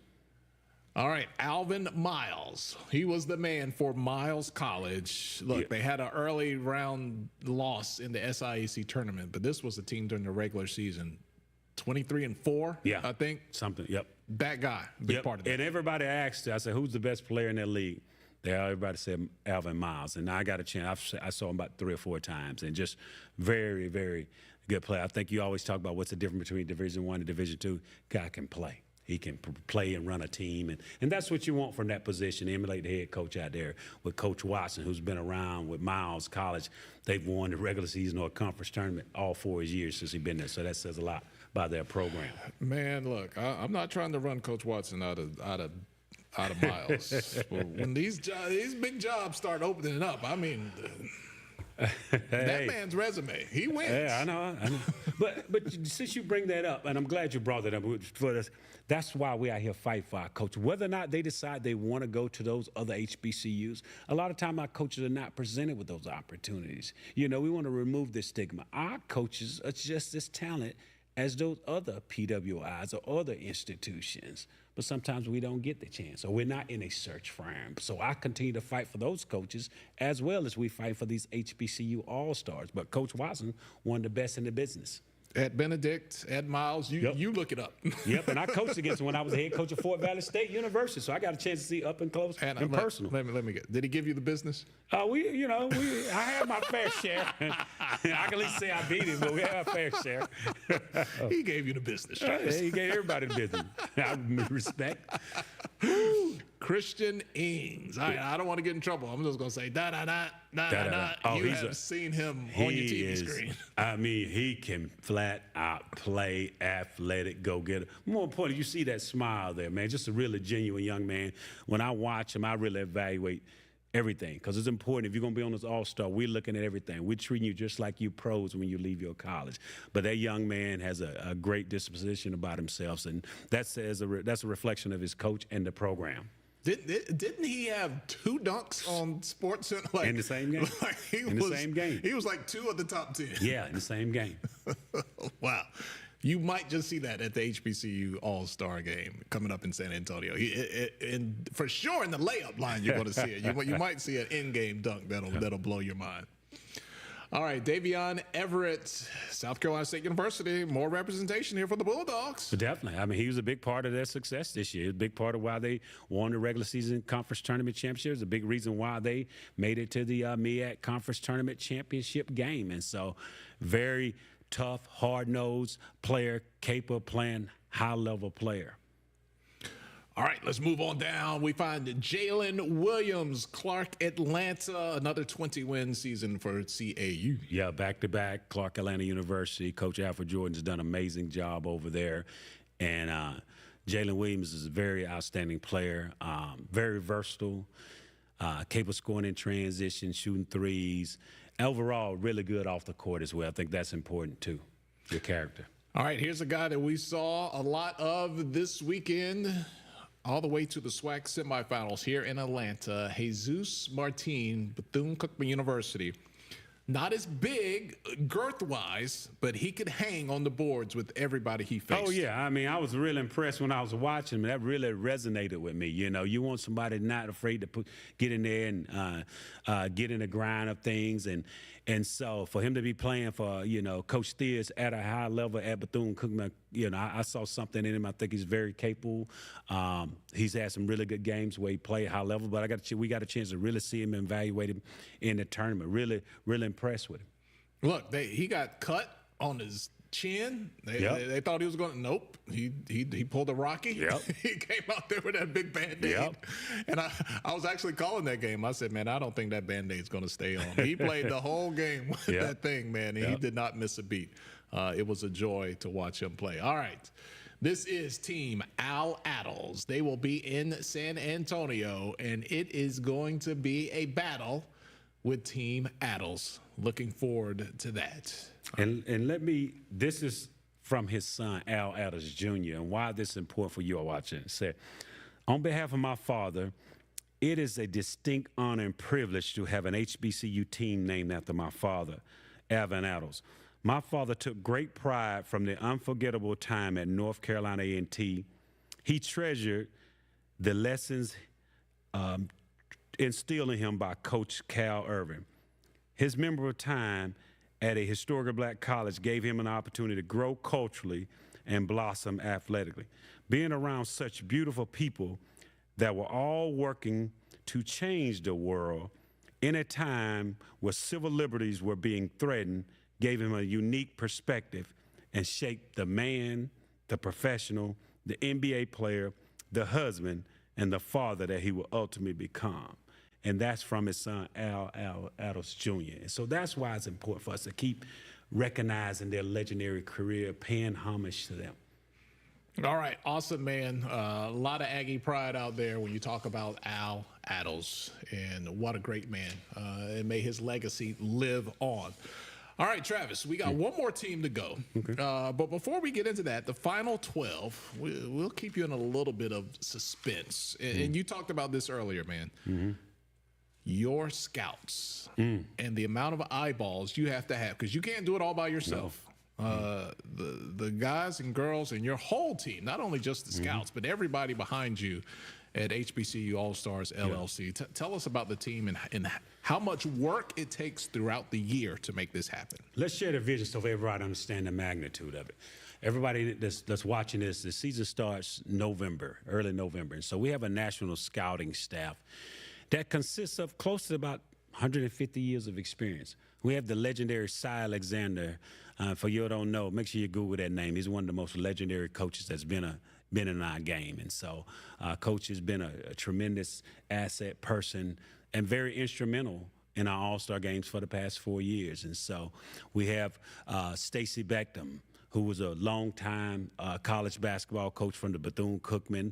Speaker 1: All right, Alvin Miles. He was the man for Miles College. Look, they had an early round loss in the SIAC tournament, but this was a team during the regular season. 23-4,
Speaker 2: yeah,
Speaker 1: I think.
Speaker 2: Something, yep.
Speaker 1: That guy, big part of that.
Speaker 2: And everybody asked, I said, who's the best player in that league? Everybody said Alvin Miles. And I got a chance. I saw him about 3 or 4 times, and just very, very good player. I think you always talk about what's the difference between Division I and Division II. Guy can play. He can play and run a team, and that's what you want from that position, emulate the head coach out there with Coach Watson, who's been around with Miles College. They've won the regular season or a conference tournament all 4 years since he's been there, so that says a lot about their program.
Speaker 1: Man, look, I'm not trying to run Coach Watson out of Miles. When these big jobs start opening up, I mean, that man's resume, he wins.
Speaker 2: Yeah, I know. But since you bring that up, and I'm glad you brought that up for us, that's why we out here fight for our coaches. Whether or not they decide they want to go to those other HBCUs, a lot of time our coaches are not presented with those opportunities. You know, we want to remove this stigma. Our coaches are just as talented as those other PWIs or other institutions. But sometimes we don't get the chance, or we're not in a search for them. So I continue to fight for those coaches as well as we fight for these HBCU All-Stars. But Coach Watson, one of the best in the business.
Speaker 1: At Benedict, at Miles, you look it up.
Speaker 2: Yep, and I coached against him when I was the head coach of Fort Valley State University, so I got a chance to see up and close and personal.
Speaker 1: Let me get. Did he give you the business?
Speaker 2: I had my fair share. I can at least say I beat him, but we had our fair share.
Speaker 1: He gave you the business.
Speaker 2: He gave everybody the business. I respect.
Speaker 1: Christian Ings. I don't want to get in trouble. I'm just going to say da-da-da. Oh, you have seen him on your TV screen.
Speaker 2: I mean, he can flat out play, athletic, go-getter. More importantly, you see that smile there, man. Just a really genuine young man. When I watch him, I really evaluate everything, because it's important. If you're going to be on this All-Star, we're looking at everything. We're treating you just like you pros when you leave your college. But that young man has a great disposition about himself, and that's a reflection of his coach and the program.
Speaker 1: Didn't he have 2 dunks on SportsCenter? Like,
Speaker 2: in the same game? The same game.
Speaker 1: He was like 2 of the top 10.
Speaker 2: Yeah, in the same game.
Speaker 1: Wow. You might just see that at the HBCU All-Star game coming up in San Antonio. And for sure in the layup line you're going to see it. You might see an in-game dunk that'll blow your mind. All right, Davion Everett, South Carolina State University. More representation here for the Bulldogs.
Speaker 2: Definitely. I mean, he was a big part of their success this year. A big part of why they won the regular season conference tournament championship. It's a big reason why they made it to the MEAC conference tournament championship game. And so, very tough, hard-nosed player, capable of playing high-level player.
Speaker 1: All right, let's move on down. We find Jalen Williams, Clark Atlanta, another 20-win season for CAU.
Speaker 2: Yeah, back-to-back, Clark Atlanta University. Coach Alfred Jordan's done an amazing job over there. And Jalen Williams is a very outstanding player, very versatile, capable of scoring in transition, shooting threes. Overall, really good off the court as well. I think that's important, too, your character.
Speaker 1: All right, here's a guy that we saw a lot of this weekend, all the way to the SWAC semifinals here in Atlanta. Jesus Martin, Bethune-Cookman University. Not as big girth-wise, but he could hang on the boards with everybody he faced.
Speaker 2: Oh, yeah. I mean, I was really impressed when I was watching him. That really resonated with me. You know, you want somebody not afraid to get in there and get in the grind of things. And so for him to be playing for, you know, Coach Steers at a high level at Bethune-Cookman, you know, I saw something in him. I think he's very capable. He's had some really good games where he played high level, but we got a chance to really see him and evaluate him in the tournament. Really, really impressed with him.
Speaker 1: Look, he got cut on his chin. They thought he was going to. Nope. He pulled a Rocky.
Speaker 2: Yep.
Speaker 1: He came out there with that big Band-Aid.
Speaker 2: Yep.
Speaker 1: And I was actually calling that game. I said, man, I don't think that Band-Aid's going to stay on. He played the whole game with that thing, man, and he did not miss a beat. It was a joy to watch him play. All right. This is Team Attles. They will be in San Antonio, and it is going to be a battle with Team Attles. Looking forward to that.
Speaker 2: And this is from his son, Al Attles Jr., and why this is important for you all watching. It said, on behalf of my father, it is a distinct honor and privilege to have an HBCU team named after my father, Alvin Attles. My father took great pride from the unforgettable time at North Carolina A&T. He treasured the lessons instilled in him by Coach Cal Irvin. His memorable time at a historic black college gave him an opportunity to grow culturally and blossom athletically. Being around such beautiful people that were all working to change the world in a time where civil liberties were being threatened gave him a unique perspective and shaped the man, the professional, the NBA player, the husband, and the father that he will ultimately become. And that's from his son, Al Attles Jr. And so that's why it's important for us to keep recognizing their legendary career, paying homage to them.
Speaker 1: All right, awesome, man. A lot of Aggie pride out there when you talk about Al Attles, and what a great man. And may his legacy live on. All right, Travis, we got one more team to go. Okay. But before we get into that, the final 12, we'll keep you in a little bit of suspense. And you talked about this earlier, man. Your scouts and the amount of eyeballs you have to have, because you can't do it all by yourself. No. The guys and girls and your whole team, not only just the scouts, but everybody behind you at HBCU All-Stars LLC. Tell us about the team and how much work it takes throughout the year to make this happen.
Speaker 2: Let's share the vision so everybody understands the magnitude of it. Everybody that's watching this, the season starts early November. And so we have a national scouting staff that consists of close to about 150 years of experience. We have the legendary Cy Alexander. For you who don't know, make sure you Google that name. He's one of the most legendary coaches that's been in our game. And so Coach has been a tremendous asset person and very instrumental in our All-Star games for the past 4 years. And so we have Stacey Beckham, who was a longtime college basketball coach from the Bethune-Cookman.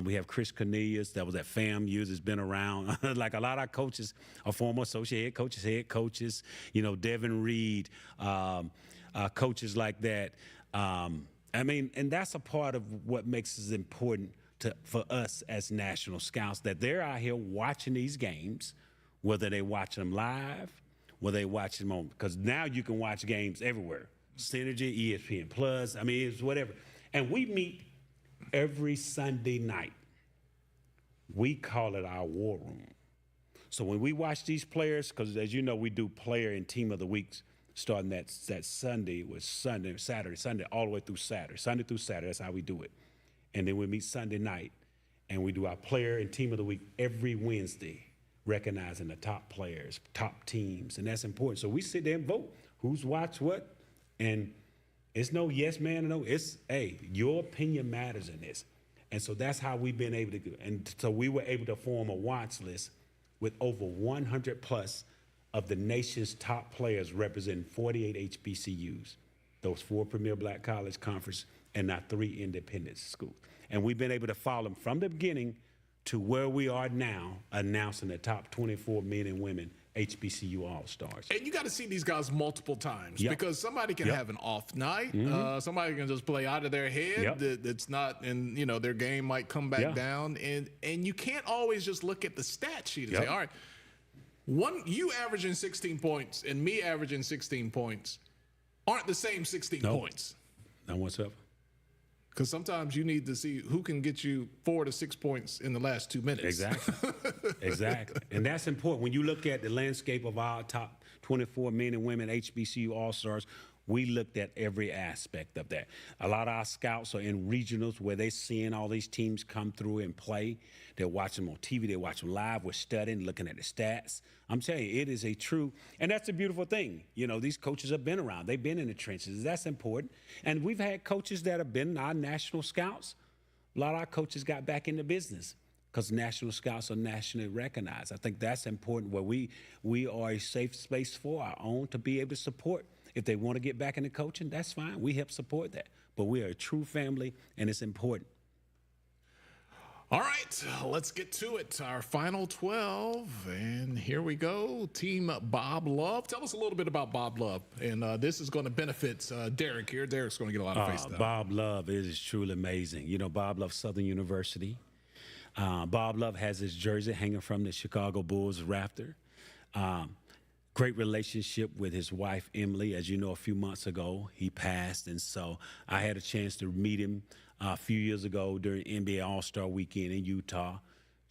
Speaker 2: We have Chris Cornelius, that was at FAMU, has been around. Like a lot of our coaches are former associate head coaches, you know, Devin Reed, coaches like that. I mean, and that's a part of what makes it important for us as national scouts, that they're out here watching these games, whether they watch them live, whether they watch them on, because now you can watch games everywhere. Synergy, ESPN Plus, I mean, it's whatever. And we meet every Sunday night. We call it our war room. So when we watch these players, because as you know, we do player and team of the weeks, starting that Sunday with Sunday, all the way through Saturday. Sunday through Saturday, that's how we do it. And then we meet Sunday night, and we do our player and team of the week every Wednesday, recognizing the top players, top teams, and that's important. So we sit there and vote who's watched what, and it's no yes man or no, it's, hey, your opinion matters in this. And so that's how we've been able to do it. And so we were able to form a watch list with over 100 plus of the nation's top players representing 48 HBCUs, those 4 premier black college conference and our 3 independent schools. And we've been able to follow them from the beginning to where we are now, announcing the top 24 men and women HBCU All-Stars.
Speaker 1: And you got to see these guys multiple times because somebody can have an off night. Somebody can just play out of their head. That's not, and their game might come back down. And you can't always just look at the stat sheet and say, all right, you averaging 16 points and me averaging 16 points aren't the same 16 points.
Speaker 2: Not whatsoever.
Speaker 1: Because sometimes you need to see who can get you 4 to 6 points in the last 2 minutes.
Speaker 2: Exactly. Exactly. And that's important. When you look at the landscape of our top 24 men and women HBCU All-Stars, we looked at every aspect of that. A lot of our scouts are in regionals where they're seeing all these teams come through and play. They're watching them on TV. They're watching them live. We're studying, looking at the stats. I'm telling you, it is a true, and that's the beautiful thing. These coaches have been around. They've been in the trenches. That's important. And we've had coaches that have been our national scouts. A lot of our coaches got back into business because national scouts are nationally recognized. I think that's important, where we are a safe space for our own to be able to support. If they want to get back into coaching, that's fine. We help support that. But we are a true family, and it's important.
Speaker 1: All right, let's get to it. Our final 12, and here we go. Team Bob Love. Tell us a little bit about Bob Love, and this is going to benefit Derek here. Derek's going to get a lot of face time.
Speaker 2: Bob Love is truly amazing. Bob Love, Southern University. Bob Love has his jersey hanging from the Chicago Bulls rafter. Great relationship with his wife, Emily. As you know, a few months ago, he passed, and so I had a chance to meet him a few years ago during NBA All-Star Weekend in Utah.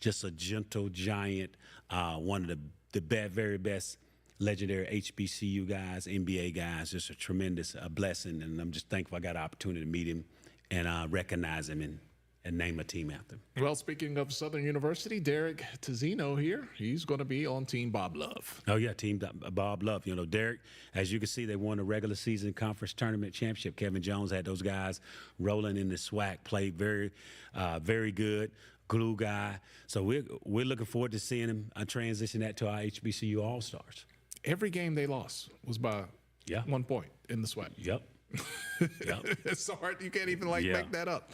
Speaker 2: Just a gentle giant, one of the very best legendary HBCU guys, NBA guys. Just a tremendous blessing, and I'm just thankful I got an opportunity to meet him and recognize him and name a team after him.
Speaker 1: Well, speaking of Southern University, Derek Tazzino here. He's going to be on Team Bob Love.
Speaker 2: Oh, yeah, Team Bob Love. Derek, as you can see, they won the regular season conference tournament championship. Kevin Jones had those guys rolling in the SWAC, played very good, glue guy. So we're looking forward to seeing him transition that to our HBCU All-Stars.
Speaker 1: Every game they lost was by 1 point in the SWAC.
Speaker 2: Yep.
Speaker 1: It's so hard. You can't even make that up.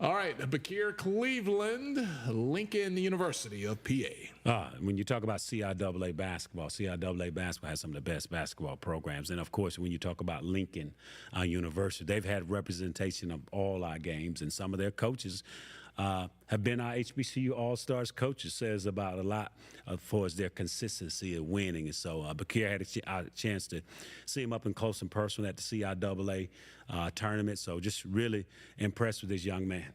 Speaker 1: All right, Bakir Cleveland, Lincoln University of PA.
Speaker 2: When you talk about CIAA basketball has some of the best basketball programs. And, of course, when you talk about Lincoln University, they've had representation of all our games, and some of their coaches have been our HBCU All-Stars coaches. Says about a lot as far as their consistency of winning. And so Bakir had a chance to see him up and close and personal at the CIAA tournament. So just really impressed with this young man.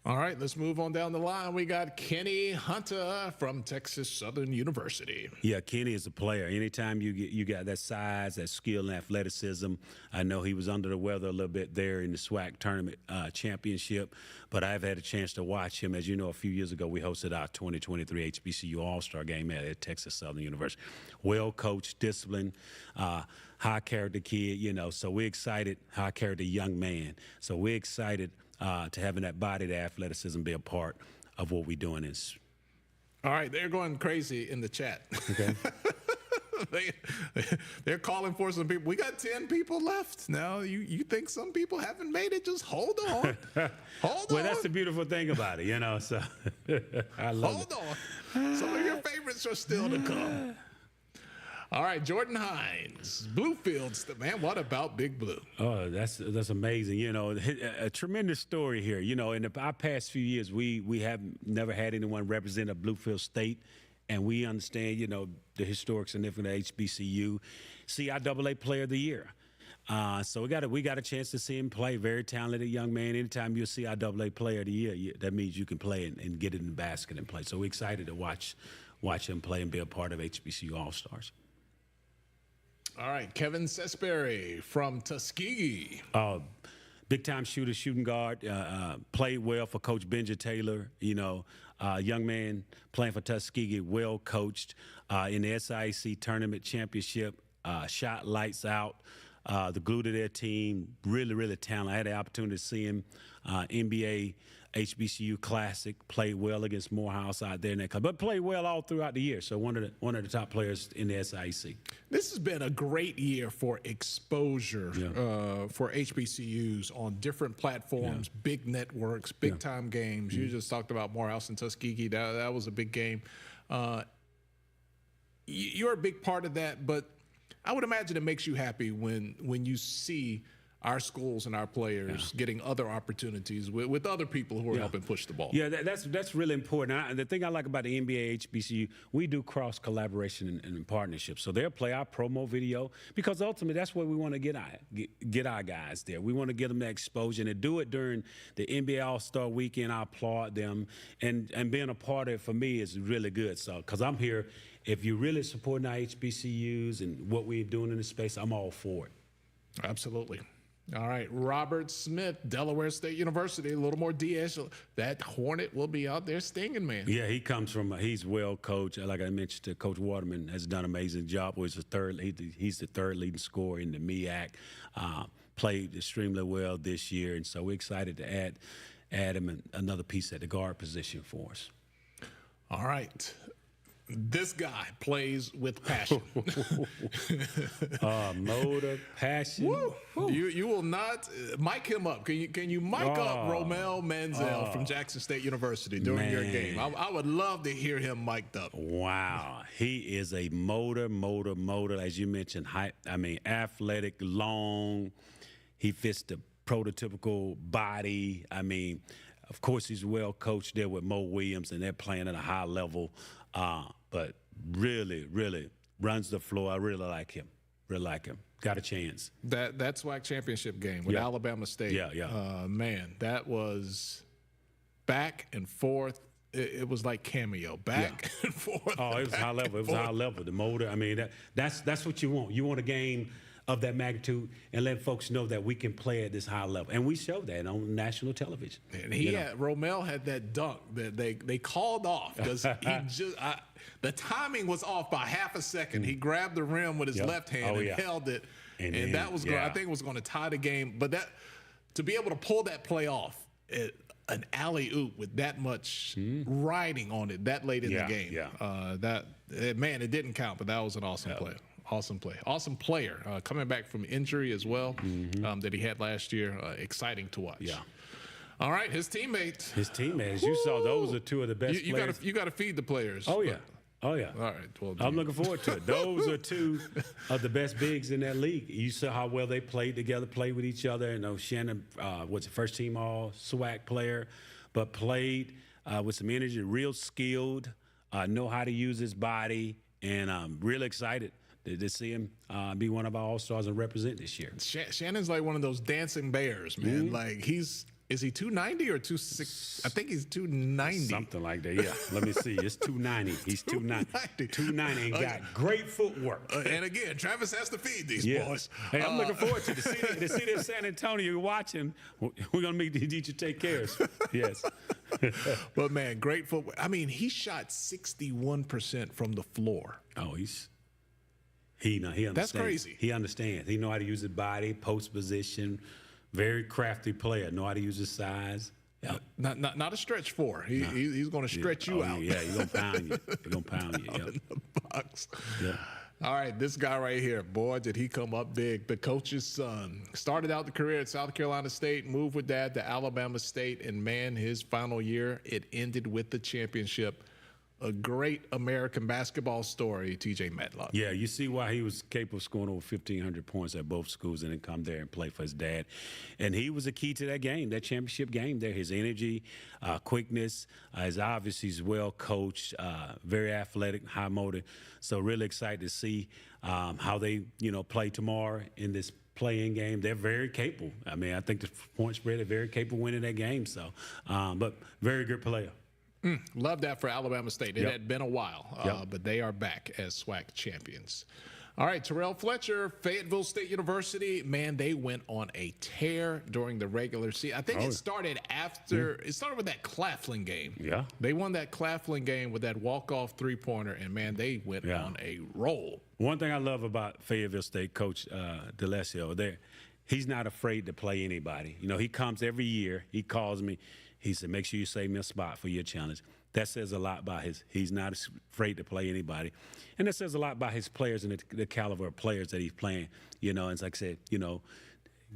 Speaker 1: All right, let's move on down the line. We got Kenny Hunter from Texas Southern University.
Speaker 2: Yeah, Kenny is a player. Anytime you got that size, that skill, and athleticism. I know he was under the weather a little bit there in the SWAC tournament championship, but I've had a chance to watch him. As you know, a few years ago, we hosted our 2023 HBCU All-Star game at Texas Southern University. Well coached, disciplined, high character kid, so we're excited, high character young man. So we're excited to having that body, the athleticism be a part of what we're doing.
Speaker 1: All right, they're going crazy in the chat.
Speaker 2: Okay.
Speaker 1: They're calling for some people. We got 10 people left. Now, you think some people haven't made it? Just hold on. Hold on.
Speaker 2: Well, that's the beautiful thing about it, so I love it.
Speaker 1: Hold on. Some of your favorites are still to come. All right, Jordan Hines, Bluefields. Man, what about Big Blue?
Speaker 2: Oh, that's amazing. A tremendous story here. In our past few years, we have never had anyone represent a Bluefield State, and we understand, the historic significance of HBCU, CIAA Player of the Year. So we got a chance to see him play. Very talented young man. Anytime you're a CIAA Player of the Year, that means you can play and get it in the basket and play. So we're excited to watch him play and be a part of HBCU All-Stars.
Speaker 1: All right, Kevin Sesberry from Tuskegee.
Speaker 2: Big-time shooter, shooting guard, played well for Coach Benja Taylor, young man playing for Tuskegee, well coached in the SIAC tournament championship, shot lights out, the glue to their team, really, really talented. I had the opportunity to see him NBA HBCU Classic, played well against Morehouse out there in that club, but played well all throughout the year. So one of the top players in the SIAC.
Speaker 1: This has been a great year for exposure for HBCUs on different platforms, big networks, big time games. You just talked about Morehouse and Tuskegee. That was a big game. you're a big part of that, but I would imagine it makes you happy when you see our schools and our players getting other opportunities with other people who are helping push the ball.
Speaker 2: Yeah, that's really important. The thing I like about the NBA, HBCU, we do cross collaboration and partnerships. So they'll play our promo video because ultimately that's what we want to get our guys there. We want to get them that exposure, and to do it during the NBA All-Star weekend. I applaud them, and being a part of it for me is really good. So because I'm here, if you're really supporting our HBCUs and what we're doing in the space, I'm all for it.
Speaker 1: Absolutely. All right, Robert Smith, Delaware State University, a little more DS. That Hornet will be out there stinging, man.
Speaker 2: Yeah, he comes from, he's well coached. Like I mentioned, Coach Waterman has done an amazing job. He's the third leading scorer in the MEAC. Played extremely well this year, and so we're excited to add him another piece at the guard position for us.
Speaker 1: All right. This guy plays with passion.
Speaker 2: Motor, passion.
Speaker 1: Woo. You will not mic him up. Can you mic up Romel Menzel from Jackson State University during your game? I would love to hear him mic'd up.
Speaker 2: Wow, he is a motor. As you mentioned, athletic, long. He fits the prototypical body. Of course, he's well coached there with Mo Williams, and they're playing at a high level. But really runs the floor. I really like him. Got a chance.
Speaker 1: That SWAC championship game with Alabama State. Man, that was back and forth. It was like cameo, back and forth.
Speaker 2: Oh, it was high level. It was high level. The motor. That's what you want. You want a game of that magnitude and let folks know that we can play at this high level. And we showed that on national television.
Speaker 1: And Romel had that dunk that they called off because the timing was off by half a second. He grabbed the rim with his left hand and held it. And that was I think it was going to tie the game. But to be able to pull that play off, an alley-oop with that much riding on it that late in the game. It didn't count, but that was an awesome play. Awesome play. Awesome player. Coming back from injury as well that he had last year. Exciting to watch.
Speaker 2: Yeah.
Speaker 1: All right, his teammates.
Speaker 2: You saw those are two of the best players.
Speaker 1: You got to feed the players.
Speaker 2: Oh, yeah.
Speaker 1: All right. Well,
Speaker 2: I'm looking forward to it. Those are two of the best bigs in that league. You saw how well they played together, played with each other. Shannon was a first-team All-SWAC player, but played with some energy, real skilled, know how to use his body, and I'm really excited to see him be one of our All-Stars and represent this year.
Speaker 1: Shannon's like one of those dancing bears, man. Like is he 290 or 260? I think he's 290.
Speaker 2: Something like that, yeah. Let me see. It's 290. He's 290. 290 and got great footwork.
Speaker 1: And again, Travis has to feed these boys.
Speaker 2: Hey, I'm looking forward to the city of San Antonio. You're watching. We're going to need you to take care of us. Yes.
Speaker 1: But, man, great footwork. He shot 61% from the floor.
Speaker 2: Oh, he understands.
Speaker 1: That's crazy.
Speaker 2: He understands. He know how to use his body, post position. Very crafty player. Know how to use his size. Yeah.
Speaker 1: Not a stretch four. He's going to stretch you out.
Speaker 2: Yeah, he's going to pound you. He's going to pound you.
Speaker 1: In the box.
Speaker 2: Yeah.
Speaker 1: All right, this guy right here, boy, did he come up big. The coach's son. Started out the career at South Carolina State, moved with dad to Alabama State, and, man, his final year, it ended with the championship. A great American basketball story, TJ Matlock.
Speaker 2: Yeah, you see why he was capable of scoring over 1,500 points at both schools and then come there and play for his dad. And he was a key to that game, that championship game there. His energy, quickness, he's well coached, very athletic, high motor. So really excited to see how they, play tomorrow in this play-in game. They're very capable. I think the point spread, they're very capable of winning that game. So, but very good player.
Speaker 1: Love that for Alabama State. It had been a while, but they are back as SWAC champions. All right, Terrell Fletcher, Fayetteville State University. Man, they went on a tear during the regular season. I think it started it started with that Claflin game.
Speaker 2: Yeah.
Speaker 1: They won that Claflin game with that walk-off three-pointer, and, man, they went on a roll.
Speaker 2: One thing I love about Fayetteville State Coach DeLessio, he's not afraid to play anybody. He comes every year. He calls me. He said, make sure you save me a spot for your challenge. That says a lot about he's not afraid to play anybody. And that says a lot about his players and the caliber of players that he's playing. And like I said,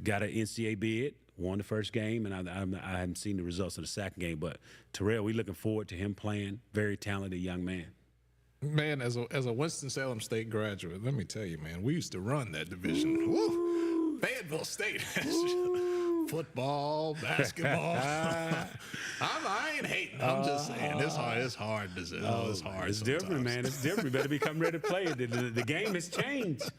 Speaker 2: got an NCAA bid, won the first game, and I haven't seen the results of the second game. But Terrell, we're looking forward to him playing. Very talented young man.
Speaker 1: Man, as a Winston-Salem State graduate, let me tell you, man, we used to run that division. Woo! Fayetteville State. Football, basketball. I ain't hating. I'm just saying it's hard. It's hard. It's hard.
Speaker 2: It's different, man. It's different. You better become ready to play. The game has changed.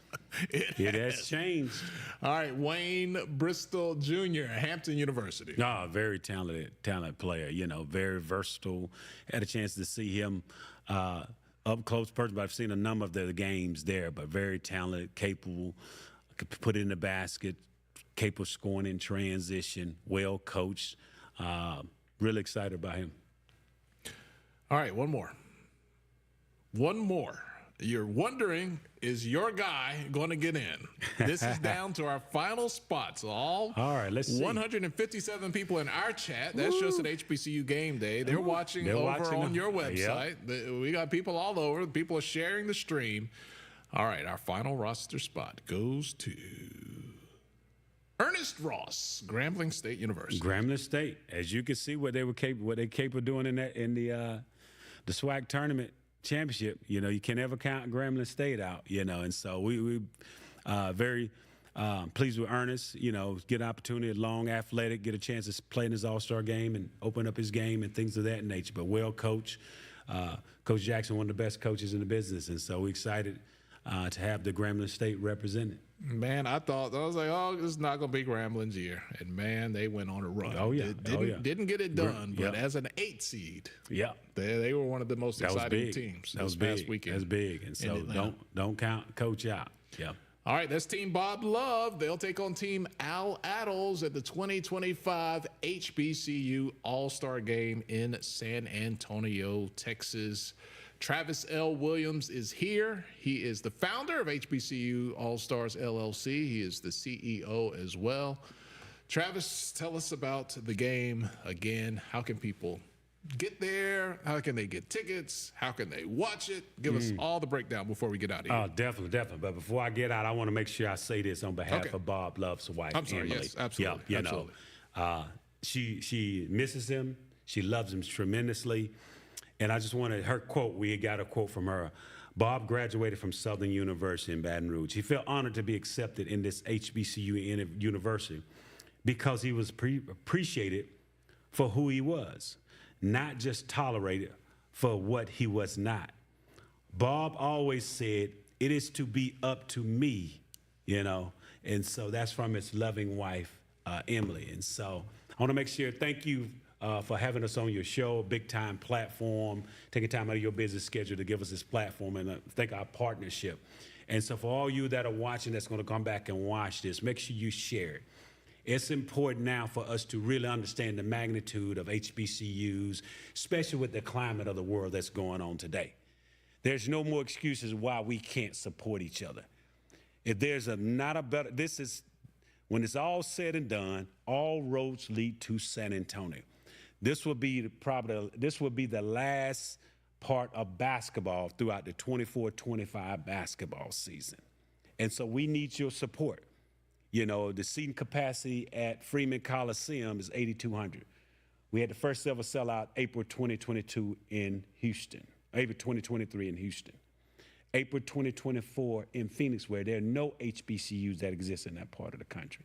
Speaker 2: It has changed.
Speaker 1: All right, Wayne Bristol Jr., Hampton University.
Speaker 2: Very talented player. You know, very versatile. Had a chance to see him up close person, but I've seen a number of the games there. But very talented, capable. Could put it in the basket. Capable of scoring in transition, well coached. Really excited about him.
Speaker 1: All right, one more. You're wondering, is your guy going to get in? This is down to our final spots. All right, let's see. 157 people in our chat. That's just at HBCU Game Day. They're watching on your website. Yep. We got people all over. People are sharing the stream. All right, our final roster spot goes to Ernest Ross, Grambling State University.
Speaker 2: Grambling State, as you can see, what they're capable of doing in the SWAC tournament championship. You know, you can never count Grambling State out. You know, and so we very pleased with Ernest. You know, get an opportunity, long athletic, get a chance to play in his All-Star game and open up his game and things of that nature. But well coached. Coach Jackson, one of the best coaches in the business, and so we're excited to have the Grambling State represented.
Speaker 1: Man, I was like, oh, this is not going to be Grambling's year. And, man, they went on a run.
Speaker 2: Oh, yeah.
Speaker 1: Didn't get it done, but as an 8 seed, they were one of the most exciting teams this past weekend.
Speaker 2: That's big. And so don't count Coach out. Yeah.
Speaker 1: All right, that's Team Bob Love. They'll take on Team Al Attles at the 2025 HBCU All-Star Game in San Antonio, Texas. Travis L. Williams is here. He is the founder of HBCU All-Stars LLC. He is the CEO as well. Travis, tell us about the game again. How can people get there? How can they get tickets? How can they watch it? Give us all the breakdown before we get out of here.
Speaker 2: Oh, definitely. But before I get out, I want to make sure I say this on behalf of Bob Love's wife, Emily.
Speaker 1: Yes, absolutely.
Speaker 2: Yeah, absolutely. She misses him. She loves him tremendously. And I just wanted her quote. We got a quote from her. Bob graduated from Southern University in Baton Rouge. He felt honored to be accepted in this HBCU university because he was appreciated for who he was, not just tolerated for what he was not. Bob always said, it is to be up to me, you know, and so that's from his loving wife, Emily. And so I want to make sure, thank you for having us on your show, a big-time platform, taking time out of your busy schedule to give us this platform, and thank our partnership. And so for all you that are watching that's going to come back and watch this, make sure you share it. It's important now for us to really understand the magnitude of HBCUs, especially with the climate of the world that's going on today. There's no more excuses why we can't support each other. If there's when it's all said and done, all roads lead to San Antonio. This will be the last part of basketball throughout the 24-25 basketball season. And so we need your support. You know, the seating capacity at Freeman Coliseum is 8,200. We had the first ever sellout April 2022 in Houston, April 2023 in Houston. April 2024 in Phoenix, where there are no HBCUs that exist in that part of the country.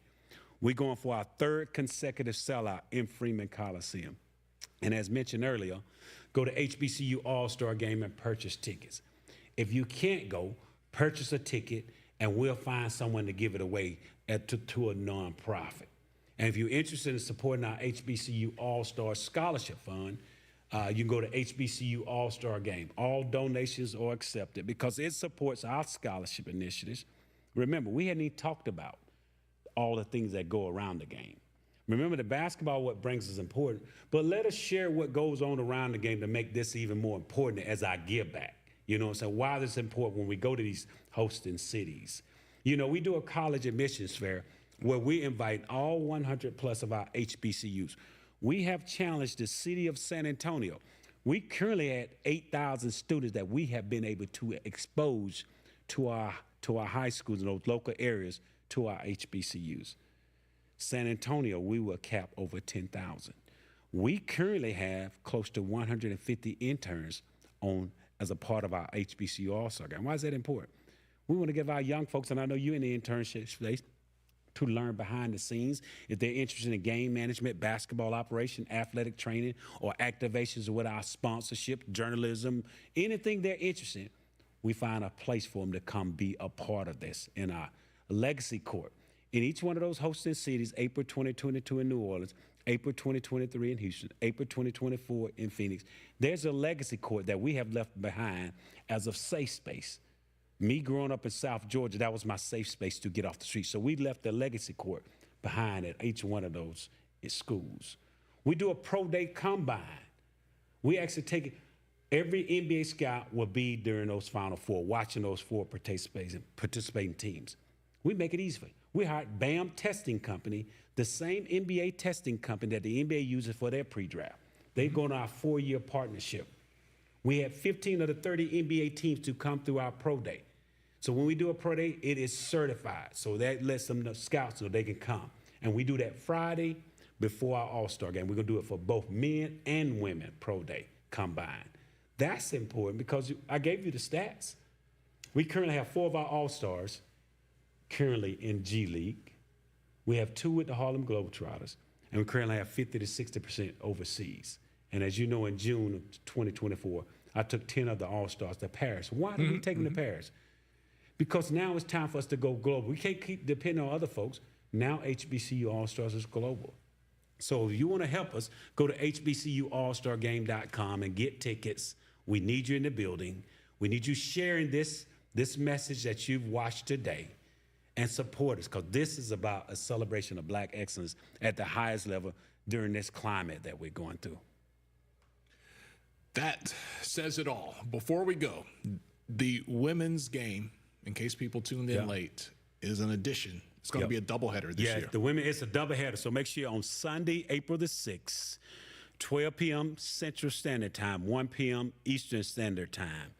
Speaker 2: We're going for our third consecutive sellout in Freeman Coliseum. And as mentioned earlier, go to HBCU All-Star Game and purchase tickets. If you can't go, purchase a ticket, and we'll find someone to give it away to a nonprofit. And if you're interested in supporting our HBCU All-Star Scholarship Fund, you can go to HBCU All-Star Game. All donations are accepted because it supports our scholarship initiatives. Remember, we hadn't even talked about all the things that go around the game. Remember, the basketball, what brings us important, but let us share what goes on around the game to make this even more important as I give back. You know what I'm saying? Why is this important when we go to these hosting cities? You know, we do a college admissions fair where we invite all 100 plus of our HBCUs. We have challenged the city of San Antonio. We currently at 8,000 students that we have been able to expose to our high schools in those local areas to our HBCUs. San Antonio, we will cap over 10,000. We currently have close to 150 interns on as a part of our HBCU All-Star game. Why is that important? We want to give our young folks, and I know you're in the internship space, to learn behind the scenes. If they're interested in game management, basketball operation, athletic training, or activations with our sponsorship, journalism, anything they're interested in, we find a place for them to come be a part of this in our Legacy Court. In each one of those hosting cities, April 2022 in New Orleans, April 2023 in Houston, April 2024 in Phoenix, there's a Legacy Court that we have left behind as a safe space. Me growing up in South Georgia, that was my safe space to get off the street. So we left the Legacy Court behind at each one of those schools. We do a pro day combine. We actually take every NBA scout will be during those Final Four, watching those four participating teams. We make it easy for you. We hired BAM Testing Company, the same NBA testing company that the NBA uses for their pre-draft. They go on our 4-year partnership. We had 15 of the 30 NBA teams to come through our pro day. So when we do a pro day, it is certified. So that lets them know, scouts know they can come. And we do that Friday before our All-Star game. We're going to do it for both men and women pro day combined. That's important because I gave you the stats. We currently have 4 of our All-Stars currently in G League. We have 2 with the Harlem Globetrotters, and we currently have 50 to 60% overseas. And as you know, in June of 2024, I took 10 of the All-Stars to Paris. Why did we take them to Paris? Because now it's time for us to go global. We can't keep depending on other folks. Now HBCU All-Stars is global. So if you want to help us, go to HBCUAllStarGame.com and get tickets. We need you in the building. We need you sharing this message that you've watched today and support us, because this is about a celebration of Black excellence at the highest level during this climate that we're going through.
Speaker 1: That says it all. Before we go, the women's game, in case people tuned in late, is an addition. It's going to be a doubleheader this year.
Speaker 2: Yeah, the women, it's a doubleheader. So make sure on Sunday, April the 6th, 12 p.m. Central Standard Time, 1 p.m. Eastern Standard Time,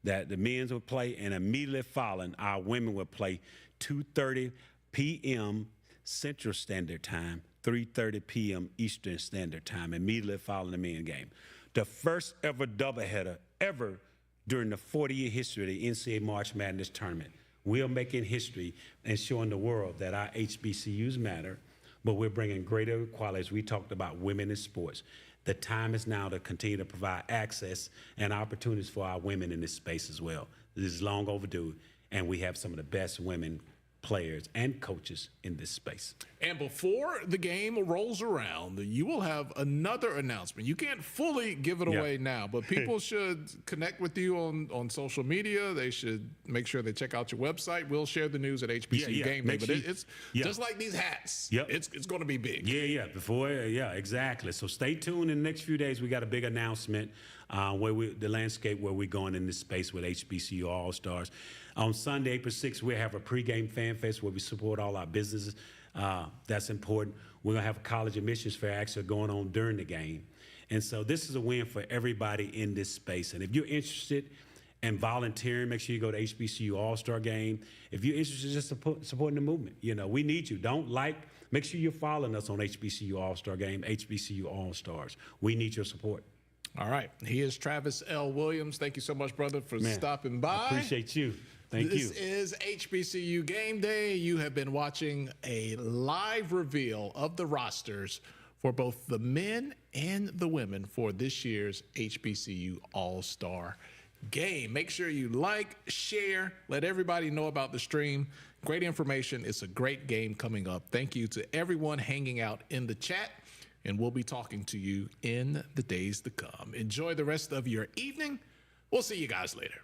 Speaker 2: that the men's will play, and immediately following, our women will play 2:30 p.m. Central Standard Time, 3:30 p.m. Eastern Standard Time, immediately following the men's game. The first ever doubleheader ever during the 40-year history of the NCAA March Madness tournament. We are making history and showing the world that our HBCUs matter, but we're bringing greater equality, as we talked about women in sports. The time is now to continue to provide access and opportunities for our women in this space as well. This is long overdue, and we have some of the best women players and coaches in this space.
Speaker 1: And before the game rolls around, you will have another announcement. You can't fully give it away now, but people should connect with you on social media. They should make sure they check out your website. We'll share the news at HBCU Game Day, but it's just like these hats. It's going to be big.
Speaker 2: Exactly. So stay tuned in the next few days. We got a big announcement the landscape where we're going in this space with HBCU All-Stars. On Sunday, April 6th, we'll have a pregame fan fest where we support all our businesses. That's important. We're going to have a college admissions fair actually going on during the game. And so this is a win for everybody in this space. And if you're interested in volunteering, make sure you go to HBCU All-Star Game. If you're interested in just supporting the movement, we need you. Make sure you're following us on HBCU All-Star Game, HBCU All-Stars. We need your support.
Speaker 1: All right. He is Travis L. Williams. Thank you so much, brother, for stopping by.
Speaker 2: I appreciate you. Thank you.
Speaker 1: This is HBCU Game Day. You have been watching a live reveal of the rosters for both the men and the women for this year's HBCU All-Star Game. Make sure you like, share, let everybody know about the stream. Great information. It's a great game coming up. Thank you to everyone hanging out in the chat, and we'll be talking to you in the days to come. Enjoy the rest of your evening. We'll see you guys later.